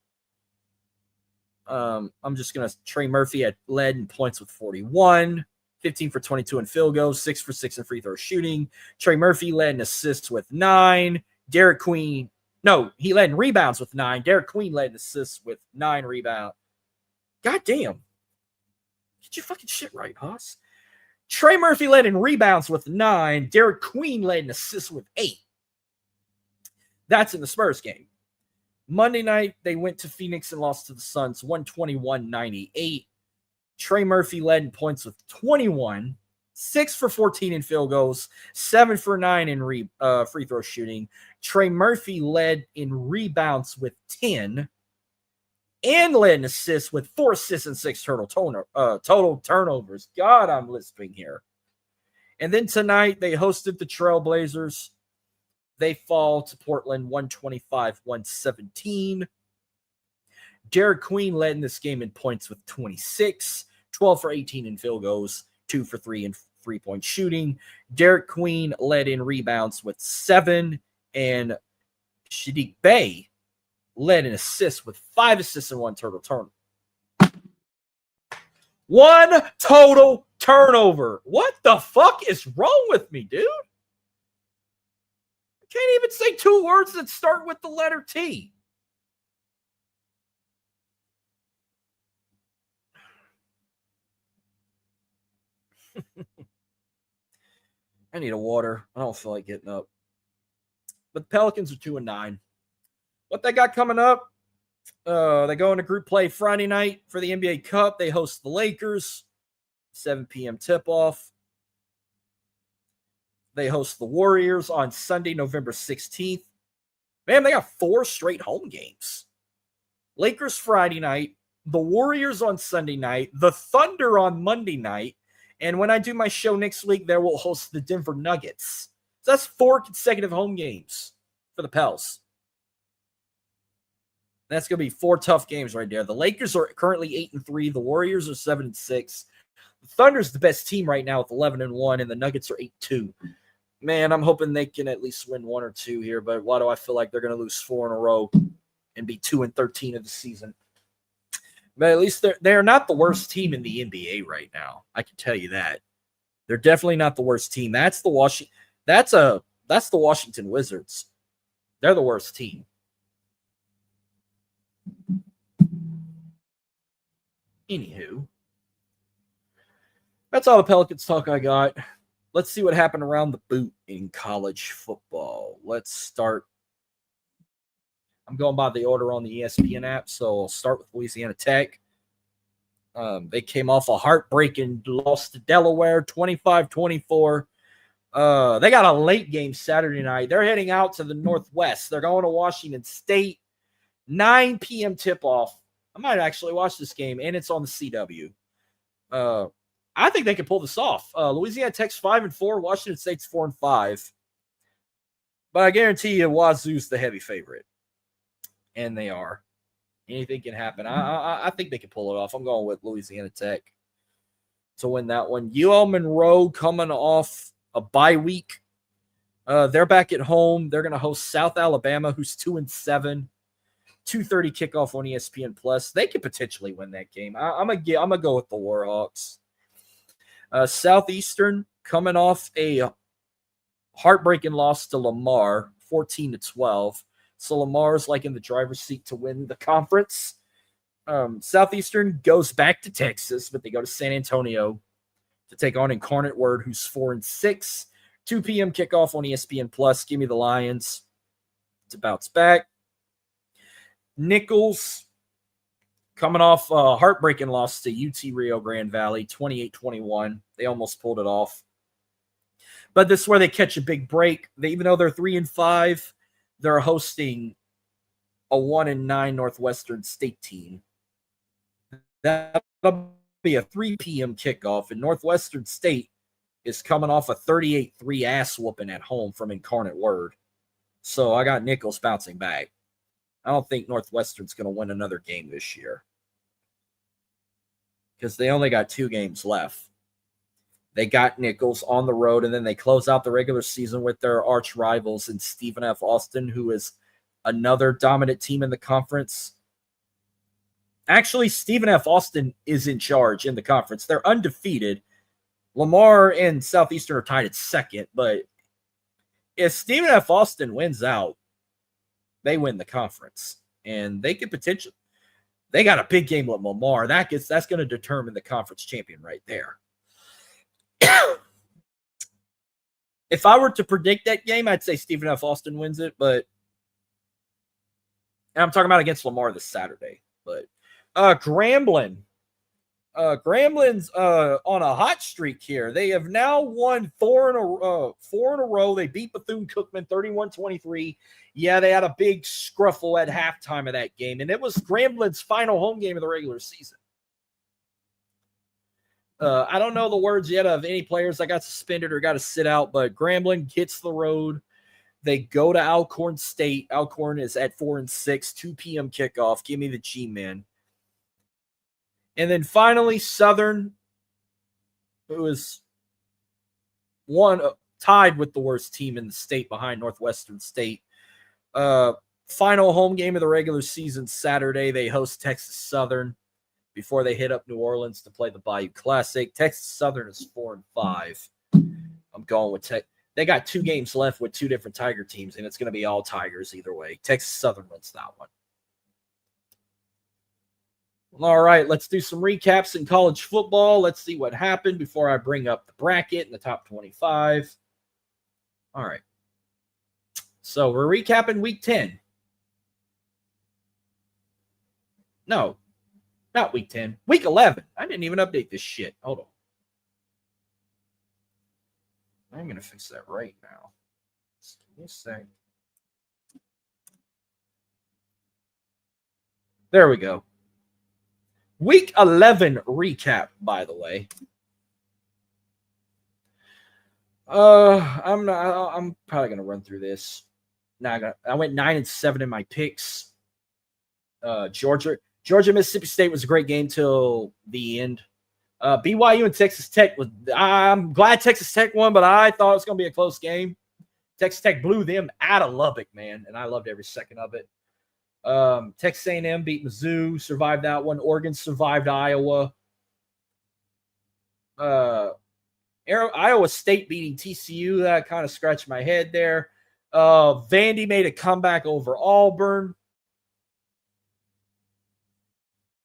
I'm just going to – Trey Murphy had led in points with 41. 15 for 22 in field goals, 6 for 6 in free throw shooting. Trey Murphy led in assists with 9. Derek Queen, no, he led in rebounds with 9. Derek Queen led in assists with 9 rebounds. God damn. Get your fucking shit right, Haas. Trey Murphy led in rebounds with 9. Derek Queen led in assists with 8. That's in the Spurs game. Monday night, they went to Phoenix and lost to the Suns 121-98. Trey Murphy led in points with 21, 6 for 14 in field goals, 7 for 9 in free throw shooting. Trey Murphy led in rebounds with 10 and led in assists with 4 assists and 6 total turnovers. God, I'm lisping here. And then tonight, they hosted the Trailblazers. They fall to Portland 125-117. Derek Queen led in this game in points with 26, 12 for 18 in field goals, 2 for 3 in three-point shooting. Derek Queen led in rebounds with 7, and Shadik Bey led in assists with 5 assists and 1 total turnover. 1 total turnover. What the fuck is wrong with me, dude? I can't even say 2 words that start with the letter T. I need a water. I don't feel like getting up. But the Pelicans are 2-9. What they got coming up? They go into group play Friday night for the NBA Cup. They host the Lakers. 7 p.m. tip-off. They host the Warriors on Sunday, November 16th. Man, they got 4 straight home games. Lakers Friday night. The Warriors on Sunday night. The Thunder on Monday night. And when I do my show next week, they will host the Denver Nuggets. So that's 4 consecutive home games for the Pels. That's going to be 4 tough games right there. The Lakers are currently 8-3. The Warriors are 7-6. The Thunder's the best team right now with 11-1, and the Nuggets are 8-2. Man, I'm hoping they can at least win 1 or 2 here, but why do I feel like they're going to lose 4 in a row and be 2-13 of the season? But at least they're not the worst team in the NBA right now. I can tell you that. They're definitely not the worst team. That's the Washington Wizards. They're the worst team. Anywho, that's all the Pelicans talk I got. Let's see what happened around the boot in college football. Let's start. I'm going by the order on the ESPN app, so I'll start with Louisiana Tech. They came off a heartbreaking loss to Delaware, 25-24. They got a late game Saturday night. They're heading out to the Northwest. They're going to Washington State, 9 p.m. tip-off. I might actually watch this game, and it's on the CW. I think they can pull this off. Louisiana Tech's 5-4. Washington State's 4-5. But I guarantee you Wazoo's the heavy favorite. And they are. Anything can happen. I think they can pull it off. I'm going with Louisiana Tech to win that one. UL Monroe coming off a bye week. They're back at home. They're going to host South Alabama, who's 2-7. 2:30 kickoff on ESPN Plus. They could potentially win that game. I'm gonna go with the Warhawks. Southeastern coming off a heartbreaking loss to Lamar, 14-12. So Lamar's like in the driver's seat to win the conference. Southeastern goes back to Texas, but they go to San Antonio to take on Incarnate Word, who's 4-6. 2 p.m. kickoff on ESPN Plus. Give me the Lions to bounce back. Nichols coming off a heartbreaking loss to UT Rio Grande Valley, 28-21. They almost pulled it off. But this is where they catch a big break. Even though they're 3-5, they're hosting a 1-9 Northwestern State team. That'll be a 3 p.m. kickoff, and Northwestern State is coming off a 38-3 ass whooping at home from Incarnate Word. So I got Nichols bouncing back. I don't think Northwestern's going to win another game this year because they only got 2 games left. They got Nichols on the road, and then they close out the regular season with their arch rivals in Stephen F. Austin, who is another dominant team in the conference. Actually, Stephen F. Austin is in charge in the conference. They're undefeated, Lamar and Southeastern are tied at second, but if Stephen F. Austin wins out, they win the conference, and they could potentially. They got a big game with Lamar. That's going to determine the conference champion right there. If I were to predict that game, I'd say Stephen F. Austin wins it, but I'm talking about against Lamar this Saturday. But Grambling. Grambling's on a hot streak here. They have now won four in a row. They beat Bethune-Cookman 31-23. Yeah, they had a big scruffle at halftime of that game, and it was Grambling's final home game of the regular season. I don't know the words yet of any players that got suspended or got to sit out, but Grambling hits the road. They go to Alcorn State. Alcorn is at 4-6, 2 p.m. kickoff. Give me the G-Men. And then finally, Southern, who is tied with the worst team in the state behind Northwestern State. Final home game of the regular season Saturday. They host Texas Southern before they hit up New Orleans to play the Bayou Classic. Texas Southern is 4-5. I'm going with Tech. They got 2 games left with 2 different Tiger teams, and it's going to be all Tigers either way. Texas Southern wins that one. All right, let's do some recaps in college football. Let's see what happened before I bring up the bracket in the top 25. All right. So we're recapping week 10. No, not week 10. Week 11. I didn't even update this shit. Hold on. I'm going to fix that right now. Just give me a sec. There we go. Week 11 recap, by the way. I'm probably gonna run through this. I went 9-7 in my picks. Georgia, Mississippi State was a great game till the end. BYU and Texas Tech I'm glad Texas Tech won, but I thought it was gonna be a close game. Texas Tech blew them out of Lubbock, man, and I loved every second of it. Texas A&M beat Mizzou, survived that one. Oregon survived Iowa. Iowa State beating TCU. That kind of scratched my head there. Vandy made a comeback over Auburn.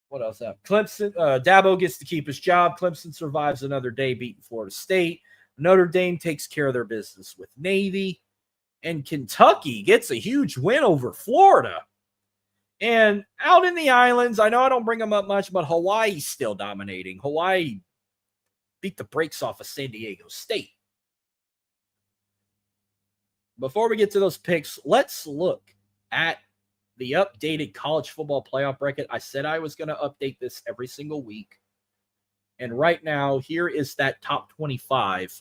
What else happened? Clemson, Dabo gets to keep his job. Clemson survives another day beating Florida State. Notre Dame takes care of their business with Navy. And Kentucky gets a huge win over Florida. And out in the islands, I know I don't bring them up much, but Hawaii's still dominating. Hawaii beat the brakes off of San Diego State. Before we get to those picks, let's look at the updated college football playoff bracket. I said I was going to update this every single week. And right now, here is that top 25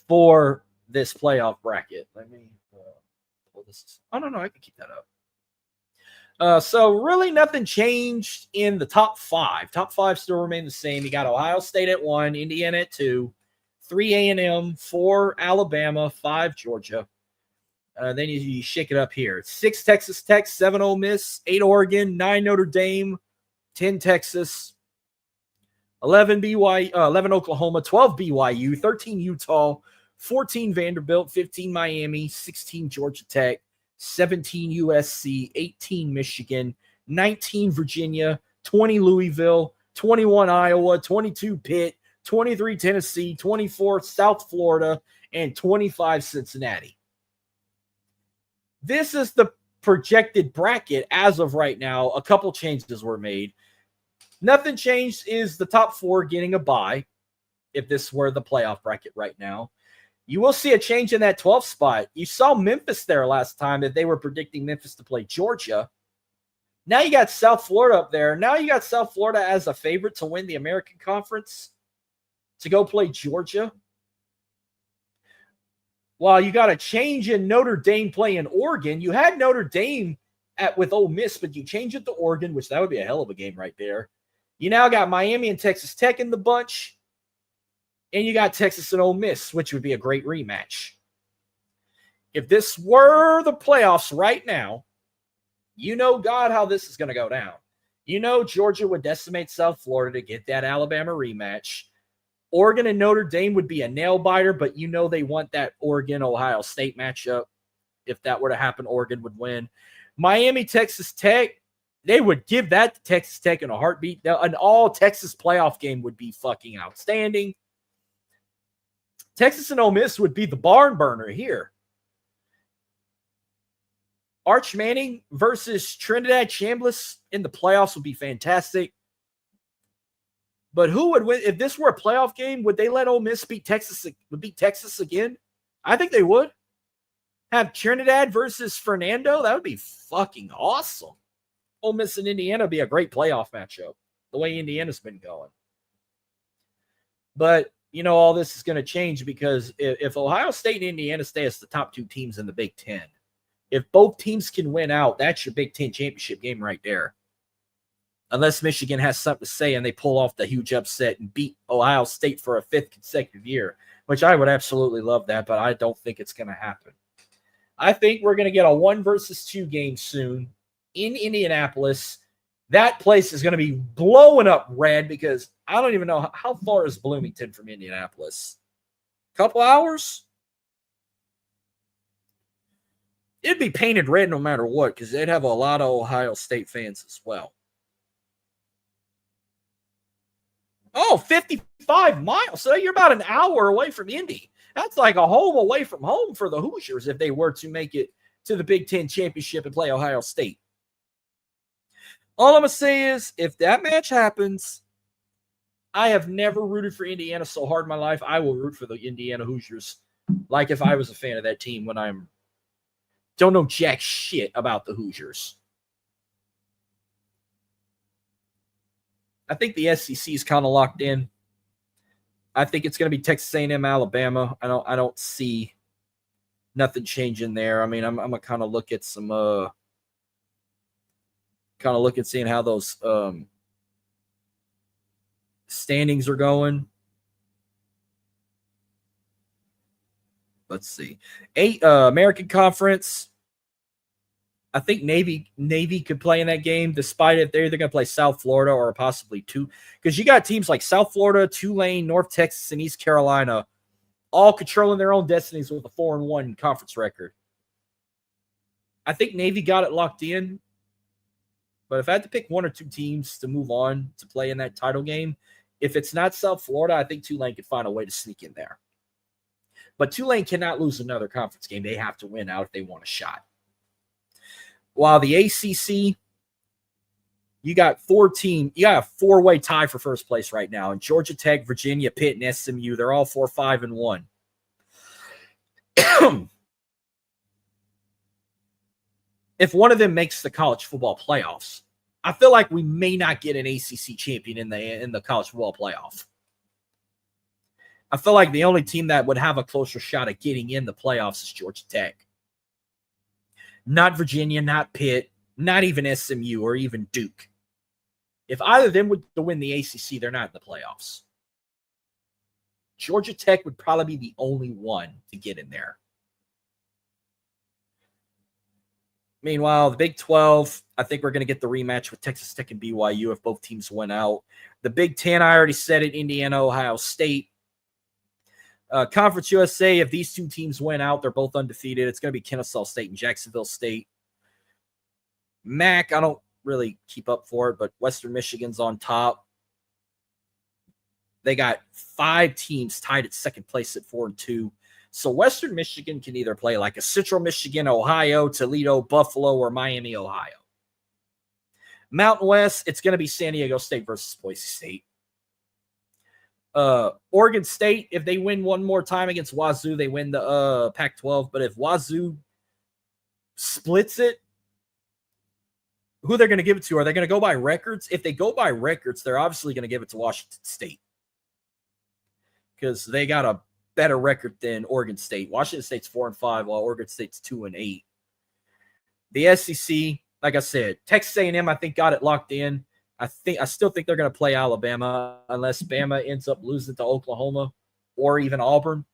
for this playoff bracket. Let me pull this. Oh, no, I can keep that up. So really nothing changed in the top 5. Top 5 still remain the same. You got Ohio State at 1, Indiana at 2, 3 A&M, 4 Alabama, 5 Georgia. Then you shake it up here. 6 Texas Tech, 7 Ole Miss, 8 Oregon, 9 Notre Dame, 10 Texas, 11 Oklahoma, 12 BYU, 13 Utah, 14 Vanderbilt, 15 Miami, 16 Georgia Tech, 17 USC, 18 Michigan, 19 Virginia, 20 Louisville, 21 Iowa, 22 Pitt, 23 Tennessee, 24 South Florida, and 25 Cincinnati. This is the projected bracket as of right now. A couple changes were made. Nothing changed is the top 4 getting a bye, if this were the playoff bracket right now. You will see a change in that 12th spot. You saw Memphis there last time that they were predicting Memphis to play Georgia. Now you got South Florida up there. Now you got South Florida as a favorite to win the American Conference to go play Georgia. While you got a change in Notre Dame playing Oregon. You had Notre Dame with Ole Miss, but you changed it to Oregon, which that would be a hell of a game right there. You now got Miami and Texas Tech in the bunch. And you got Texas and Ole Miss, which would be a great rematch. If this were the playoffs right now, you know, God, how this is going to go down. You know, Georgia would decimate South Florida to get that Alabama rematch. Oregon and Notre Dame would be a nail biter, but you know they want that Oregon-Ohio State matchup. If that were to happen, Oregon would win. Miami, Texas Tech, they would give that to Texas Tech in a heartbeat. An all-Texas playoff game would be fucking outstanding. Texas and Ole Miss would be the barn burner here. Arch Manning versus Trinidad Chambliss in the playoffs would be fantastic. But who would win? If this were a playoff game, would they let Ole Miss beat Texas again? I think they would. Have Trinidad versus Fernando? That would be fucking awesome. Ole Miss and Indiana would be a great playoff matchup, the way Indiana's been going. But, you know, all this is going to change because if Ohio State and Indiana stay as the top two teams in the Big Ten, if both teams can win out, that's your Big Ten championship game right there. Unless Michigan has something to say and they pull off the huge upset and beat Ohio State for a 5th consecutive year, which I would absolutely love that, but I don't think it's going to happen. I think we're going to get a 1-2 game soon in Indianapolis. That place is going to be blowing up red because I don't even know how far is Bloomington from Indianapolis. Couple hours? It'd be painted red no matter what because they'd have a lot of Ohio State fans as well. Oh, 55 miles. So you're about an hour away from Indy. That's like a home away from home for the Hoosiers if they were to make it to the Big Ten championship and play Ohio State. All I'm going to say is if that match happens, I have never rooted for Indiana so hard in my life. I will root for the Indiana Hoosiers like if I was a fan of that team when I'm don't know jack shit about the Hoosiers. I think the SEC is kind of locked in. I think it's going to be Texas A&M, Alabama. I don't see nothing changing there. I mean, I'm gonna kind of look at some seeing how those standings are going. Let's see. American Conference. I think Navy could play in that game, despite if they're either going to play South Florida or possibly two. Because you got teams like South Florida, Tulane, North Texas, and East Carolina all controlling their own destinies with a 4-1 conference record. I think Navy got it locked in. But if I had to pick one or two teams to move on to play in that title game, if it's not South Florida, I think Tulane could find a way to sneak in there. But Tulane cannot lose another conference game. They have to win out if they want a shot. While the ACC, you got you got a 4-way tie for first place right now. And Georgia Tech, Virginia, Pitt, and SMU, they're all 4-5-1. If one of them makes the college football playoffs, I feel like we may not get an ACC champion in the college football playoff. I feel like the only team that would have a closer shot at getting in the playoffs is Georgia Tech. Not Virginia, not Pitt, not even SMU or even Duke. If either of them would win the ACC, they're not in the playoffs. Georgia Tech would probably be the only one to get in there. Meanwhile, the Big 12, I think we're going to get the rematch with Texas Tech and BYU if both teams win out. The Big 10, I already said it, Indiana, Ohio State. Conference USA, if these two teams win out, they're both undefeated. It's going to be Kennesaw State and Jacksonville State. MAC, I don't really keep up for it, but Western Michigan's on top. They got 5 teams tied at second place at 4-2. So Western Michigan can either play like a Central Michigan, Ohio, Toledo, Buffalo, or Miami, Ohio. Mountain West, it's going to be San Diego State versus Boise State. Oregon State, if they win one more time against Wazoo, they win the Pac-12. But if Wazoo splits it, who they're going to give it to? Are they going to go by records? If they go by records, they're obviously going to give it to Washington State because they got a better record than Oregon State. Washington State's 4-5, while Oregon State's 2-8. The SEC, like I said, Texas A&M, I think got it locked in. I still think they're going to play Alabama unless Bama ends up losing to Oklahoma or even Auburn.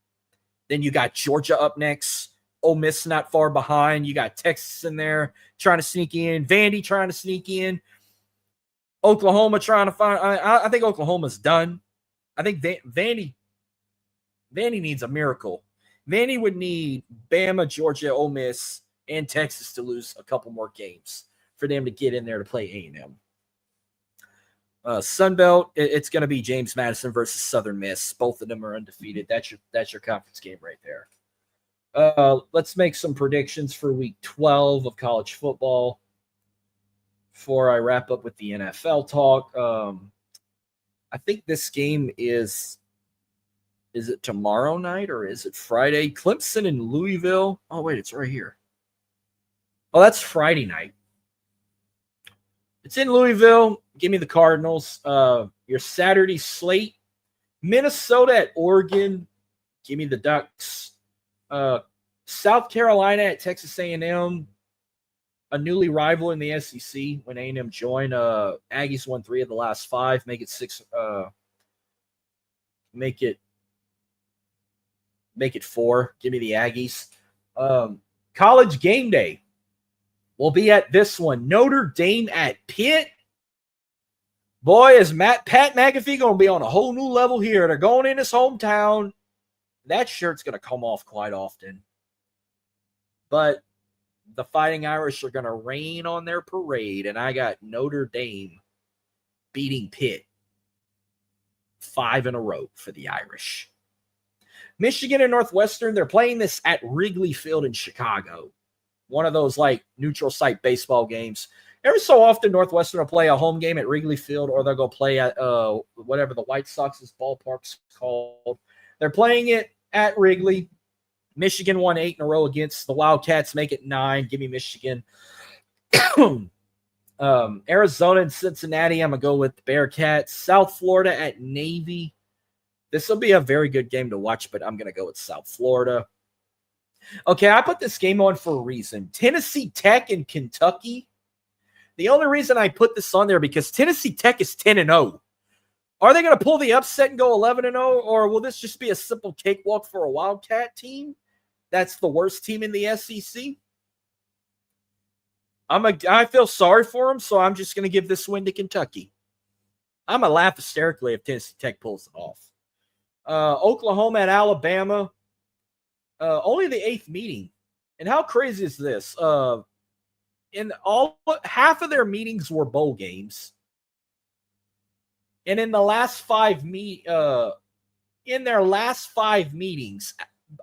Then you got Georgia up next. Ole Miss not far behind. You got Texas in there trying to sneak in. Vandy trying to sneak in. Oklahoma trying to find. I think Oklahoma's done. I think Vandy needs a miracle. Vandy would need Bama, Georgia, Ole Miss, and Texas to lose a couple more games for them to get in there to play A&M. Sunbelt, it's going to be James Madison versus Southern Miss. Both of them are undefeated. That's your conference game right there. Let's make some predictions for week 12 of college football before I wrap up with the NFL talk. I think this game is it tomorrow night or is it Friday? Clemson and Louisville. Oh, wait, it's right here. Oh, that's Friday night. It's in Louisville. Give me the Cardinals. Your Saturday slate. Minnesota at Oregon. Give me the Ducks. South Carolina at Texas A&M. A newly rival in the SEC when A&M joined. Aggies won 3 of the last 5. Make it 6. Make it 4. Give me the Aggies. College game day. We'll be at this one. Notre Dame at Pitt. Boy, is Pat McAfee going to be on a whole new level here. They're going in his hometown. That shirt's going to come off quite often. But the Fighting Irish are going to rain on their parade, and I got Notre Dame beating Pitt 5 in a row for the Irish. Michigan and Northwestern, they're playing this at Wrigley Field in Chicago. One of those like neutral site baseball games. Every so often, Northwestern will play a home game at Wrigley Field, or they'll go play at whatever the White Sox's ballpark's called. They're playing it at Wrigley. Michigan won 8 in a row against the Wildcats. Make it 9. Give me Michigan. Arizona and Cincinnati, I'm going to go with the Bearcats. South Florida at Navy. This will be a very good game to watch, but I'm going to go with South Florida. Okay, I put this game on for a reason. Tennessee Tech and Kentucky. The only reason I put this on there because Tennessee Tech is 10-0. Are they going to pull the upset and go 11-0, or will this just be a simple cakewalk for a Wildcat team? That's the worst team in the SEC. I feel sorry for them, so I'm just going to give this win to Kentucky. I'm going to laugh hysterically if Tennessee Tech pulls it off. Oklahoma at Alabama. Only the 8th meeting. And how crazy is this? Half of their meetings were bowl games. And in their last 5 meetings,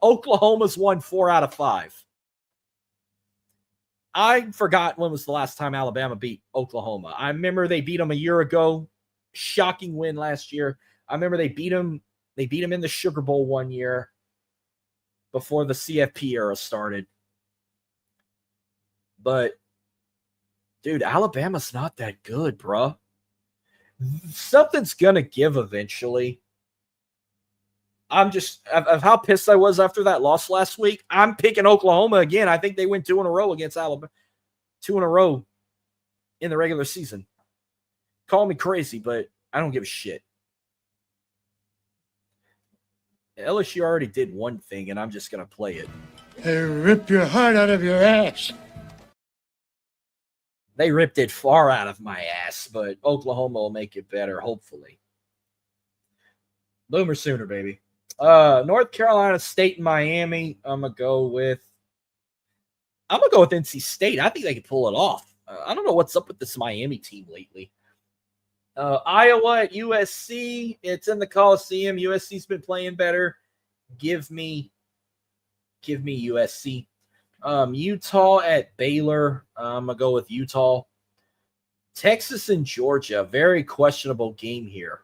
Oklahoma's won 4 out of 5. I forgot when was the last time Alabama beat Oklahoma. I remember they beat them a year ago. Shocking win last year. I remember they beat them in the Sugar Bowl one year before the CFP era started. But, dude, Alabama's not that good, bro. Something's going to give eventually. I'm just, of how pissed I was after that loss last week, I'm picking Oklahoma again. I think they win 2 in a row against Alabama. 2 in a row in the regular season. Call me crazy, but I don't give a shit. LSU already did one thing, and I'm just going to play it. They rip your heart out of your ass. They ripped it far out of my ass, but Oklahoma will make it better, hopefully. Boomer sooner, baby. North Carolina State and Miami. I'm gonna go with NC State. I think they can pull it off. I don't know what's up with this Miami team lately. Iowa at USC. It's in the Coliseum. USC's been playing better. Give me USC. Utah at Baylor. I'm gonna go with Utah. Texas and Georgia. Very questionable game here.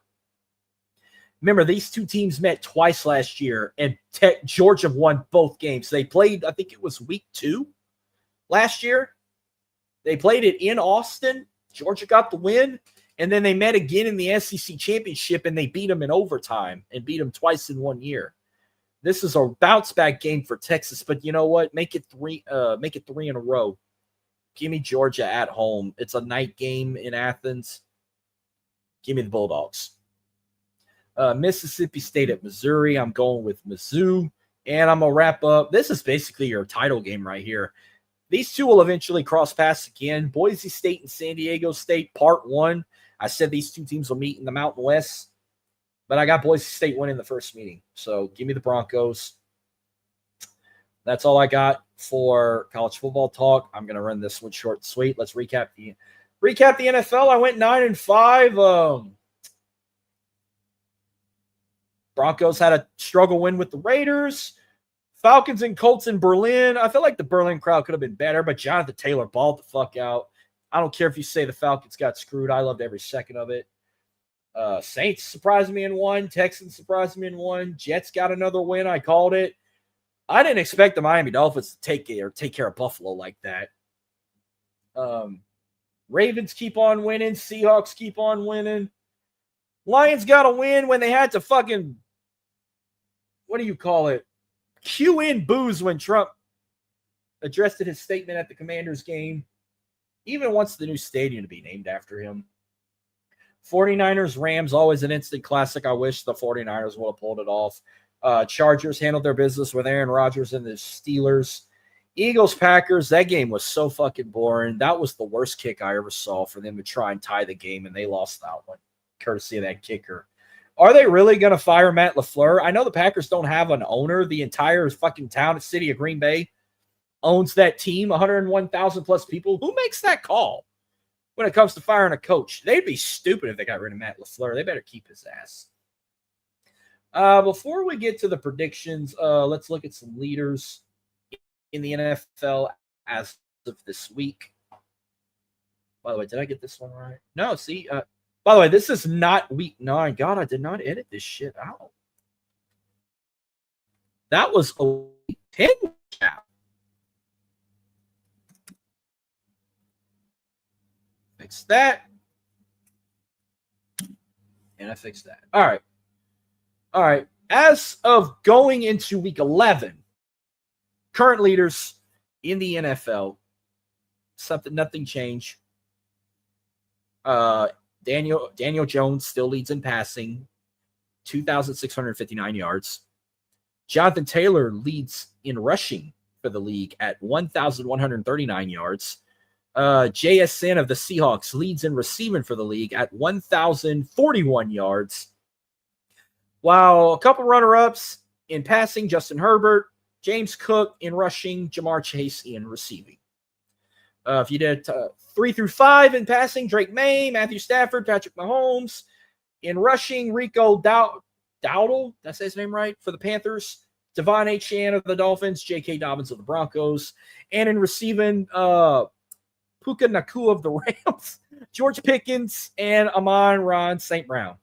Remember, these two teams met twice last year, and Georgia won both games. They played, I think it was week 2 last year. They played it in Austin. Georgia got the win, and then they met again in the SEC championship, and they beat them in overtime and beat them twice in 1 year. This is a bounce-back game for Texas, but you know what? Make it 3 in a row. Give me Georgia at home. It's a night game in Athens. Give me the Bulldogs. Mississippi State at Missouri. I'm going with Mizzou. And I'm going to wrap up. This is basically your title game right here. These two will eventually cross paths again. Boise State and San Diego State, part 1. I said these two teams will meet in the Mountain West. But I got Boise State winning the first meeting. So give me the Broncos. That's all I got for college football talk. I'm going to run this one short and sweet. Let's recap the NFL. I went 9-5. Broncos had a struggle win with the Raiders. Falcons and Colts in Berlin. I feel like the Berlin crowd could have been better, but Jonathan Taylor balled the fuck out. I don't care if you say the Falcons got screwed. I loved every second of it. Saints surprised me in one. Texans surprised me in one. Jets got another win. I called it. I didn't expect the Miami Dolphins to take care of Buffalo like that. Ravens keep on winning. Seahawks keep on winning. Lions got a win when they had to fucking, what do you call it? Cue in boos when Trump addressed his statement at the Commanders game. Even wants the new stadium to be named after him. 49ers, Rams, always an instant classic. I wish the 49ers would have pulled it off. Chargers handled their business with Aaron Rodgers and the Steelers. Eagles, Packers, that game was so fucking boring. That was the worst kick I ever saw for them to try and tie the game, and they lost that one, courtesy of that kicker. Are they really going to fire Matt LaFleur? I know the Packers don't have an owner. The entire fucking town and city of Green Bay owns that team, 101,000 plus people. Who makes that call when it comes to firing a coach? They'd be stupid if they got rid of Matt LaFleur. They better keep his ass. Before we get to the predictions, let's look at some leaders in the NFL as of this week. By the way, did I get this one right? No, see, by the way, this is not week 9. God, I did not edit this shit out. That was a week 10 recap. Fix that. And I fixed that. All right. All right. As of going into week 11, current leaders in the NFL, nothing changed. Daniel Jones still leads in passing, 2,659 yards. Jonathan Taylor leads in rushing for the league at 1,139 yards. JSN of the Seahawks leads in receiving for the league at 1,041 yards. While a couple runner-ups in passing, Justin Herbert, James Cook in rushing, Jamar Chase in receiving. If you did 3 through 5 in passing, Drake May, Matthew Stafford, Patrick Mahomes. In rushing, Rico Dowdle, did I say his name right, for the Panthers. Devon Achane of the Dolphins, J.K. Dobbins of the Broncos. And in receiving, Puka Nakua of the Rams, George Pickens, and Amon-Ra St. Brown.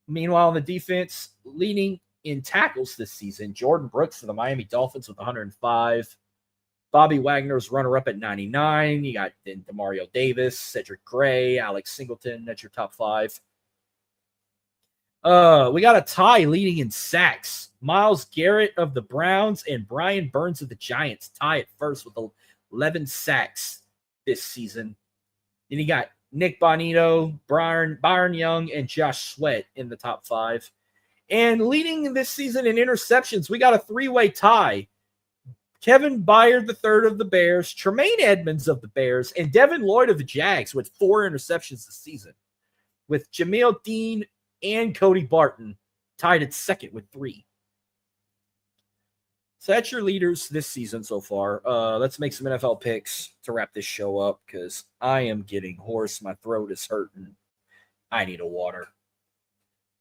Meanwhile, on the defense, leading in tackles this season, Jordan Brooks for the Miami Dolphins with 105. Bobby Wagner's runner-up at 99. You got then Demario Davis, Cedric Gray, Alex Singleton. That's your top 5. We got a tie leading in sacks. Myles Garrett of the Browns and Brian Burns of the Giants tie at first with 11 sacks this season. Then you got Nick Bonito, Byron Young, and Josh Sweat in the top 5. And leading this season in interceptions, we got a 3-way tie. Kevin Byard III of the Bears, Tremaine Edmonds of the Bears, and Devin Lloyd of the Jags with 4 interceptions this season, with Jamil Dean and Cody Barton tied at second with 3. So that's your leaders this season so far. Let's make some NFL picks to wrap this show up because I am getting hoarse. My throat is hurting. I need a water.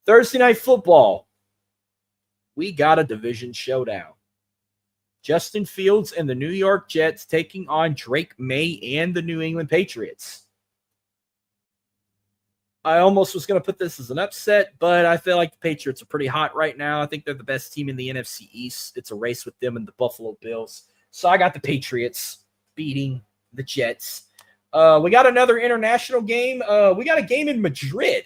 Thursday Night Football. We got a division showdown. Justin Fields and the New York Jets taking on Drake May and the New England Patriots. I almost was going to put this as an upset, but I feel like the Patriots are pretty hot right now. I think they're the best team in the NFC East. It's a race with them and the Buffalo Bills. So I got the Patriots beating the Jets. We got another international game. We got a game in Madrid.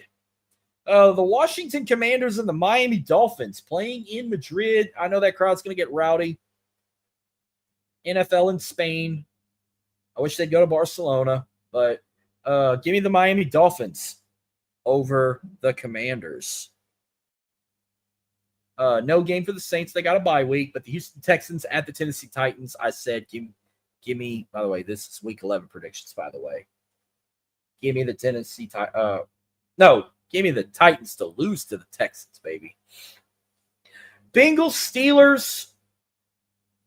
The Washington Commanders and the Miami Dolphins playing in Madrid. I know that crowd's going to get rowdy. NFL in Spain. I wish they'd go to Barcelona, but give me the Miami Dolphins over the Commanders. No game for the Saints. They got a bye week, but the Houston Texans at the Tennessee Titans, I said, give me, by the way, this is week 11 predictions, by the way. Give me the Tennessee Titans. No, Give me the Titans to lose to the Texans, baby. Bengals, Steelers.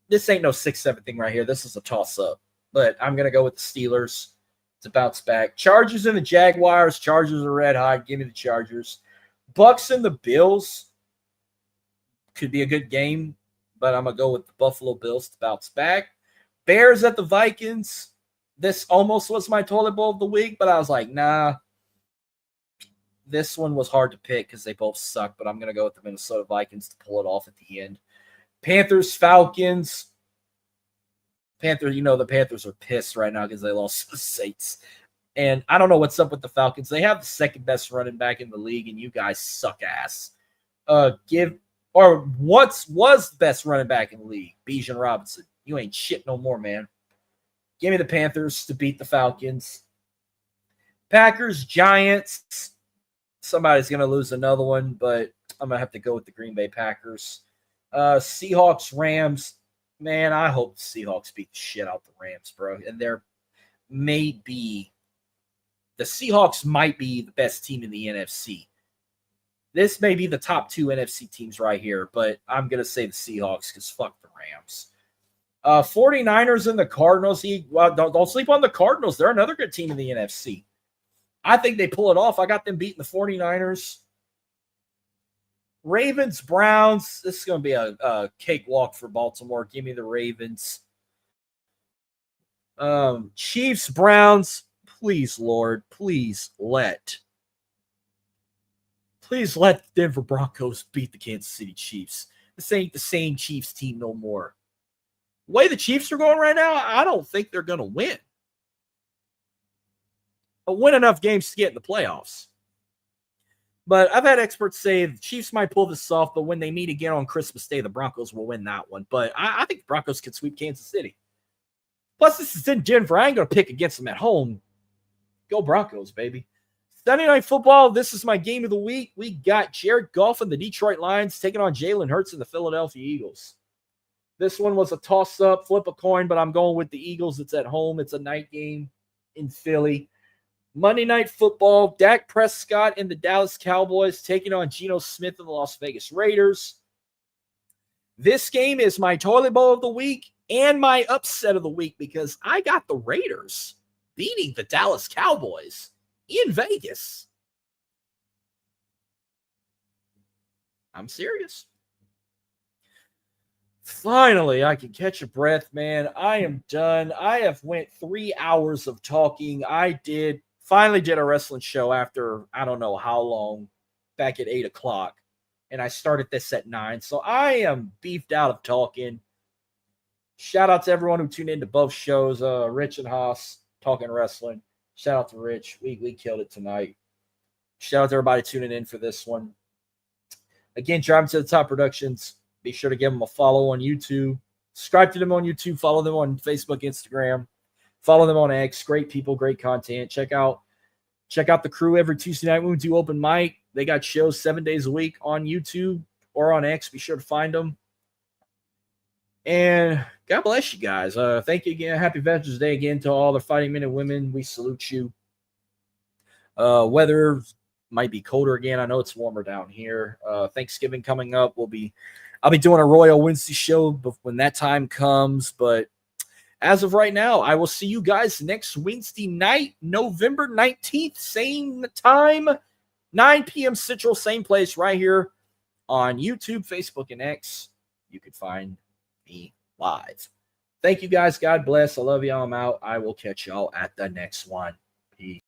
This ain't no 6-7 thing right here. This is a toss-up. But I'm going to go with the Steelers to bounce back. Chargers and the Jaguars. Chargers are red hot. Give me the Chargers. Bucks and the Bills. Could be a good game, but I'm going to go with the Buffalo Bills to bounce back. Bears at the Vikings. This almost was my toilet bowl of the week, but I was like, nah. This one was hard to pick because they both suck, but I'm going to go with the Minnesota Vikings to pull it off at the end. Panthers, Falcons. The Panthers are pissed right now because they lost to the Saints. And I don't know what's up with the Falcons. They have the second best running back in the league, and you guys suck ass. What was the best running back in the league? Bijan Robinson. You ain't shit no more, man. Give me the Panthers to beat the Falcons. Packers, Giants. Somebody's going to lose another one, but I'm going to have to go with the Green Bay Packers. Seahawks, Rams. Man, I hope the Seahawks beat the shit out the Rams, bro. And the Seahawks might be the best team in the NFC. This may be the top 2 NFC teams right here, but I'm going to say the Seahawks because fuck the Rams. 49ers and the Cardinals. Don't sleep on the Cardinals. They're another good team in the NFC. I think they pull it off. I got them beating the 49ers. Ravens, Browns. This is going to be a cakewalk for Baltimore. Give me the Ravens. Chiefs, Browns. Please, Lord, please let the Denver Broncos beat the Kansas City Chiefs. This ain't the same Chiefs team no more. The way the Chiefs are going right now, I don't think they're going to win. But win enough games to get in the playoffs. But I've had experts say the Chiefs might pull this off, but when they meet again on Christmas Day, the Broncos will win that one. But I think the Broncos can sweep Kansas City. Plus, this is in Denver. I ain't going to pick against them at home. Go Broncos, baby. Sunday Night Football, this is my game of the week. We got Jared Goff and the Detroit Lions taking on Jalen Hurts and the Philadelphia Eagles. This one was a toss-up, flip a coin, but I'm going with the Eagles. It's at home. It's a night game in Philly. Monday Night Football, Dak Prescott and the Dallas Cowboys taking on Geno Smith and the Las Vegas Raiders. This game is my toilet bowl of the week and my upset of the week because I got the Raiders beating the Dallas Cowboys in Vegas. I'm serious. Finally, I can catch a breath, man. I am done. I have went 3 hours of talking. I finally did a wrestling show after I don't know how long, back at 8 o'clock. And I started this at 9. So I am beefed out of talking. Shout out to everyone who tuned into both shows. Rich and Haas talking wrestling. Shout out to Rich. We killed it tonight. Shout out to everybody tuning in for this one. Again, Driving to the Top Productions. Be sure to give them a follow on YouTube. Subscribe to them on YouTube. Follow them on Facebook, Instagram. Follow them on X. Great people, great content. Check out the crew every Tuesday night when we do open mic. They got shows 7 days a week on YouTube or on X. Be sure to find them. And God bless you guys. Thank you again. Happy Veterans Day again to all the fighting men and women. We salute you. Weather might be colder again. I know it's warmer down here. Thanksgiving coming up. I'll be doing a Royal Wednesday show when that time comes. But as of right now, I will see you guys next Wednesday night, November 19th, same time, 9 p.m. Central, same place right here on YouTube, Facebook, and X. You can find me live. Thank you guys. God bless. I love y'all. I'm out. I will catch y'all at the next one. Peace.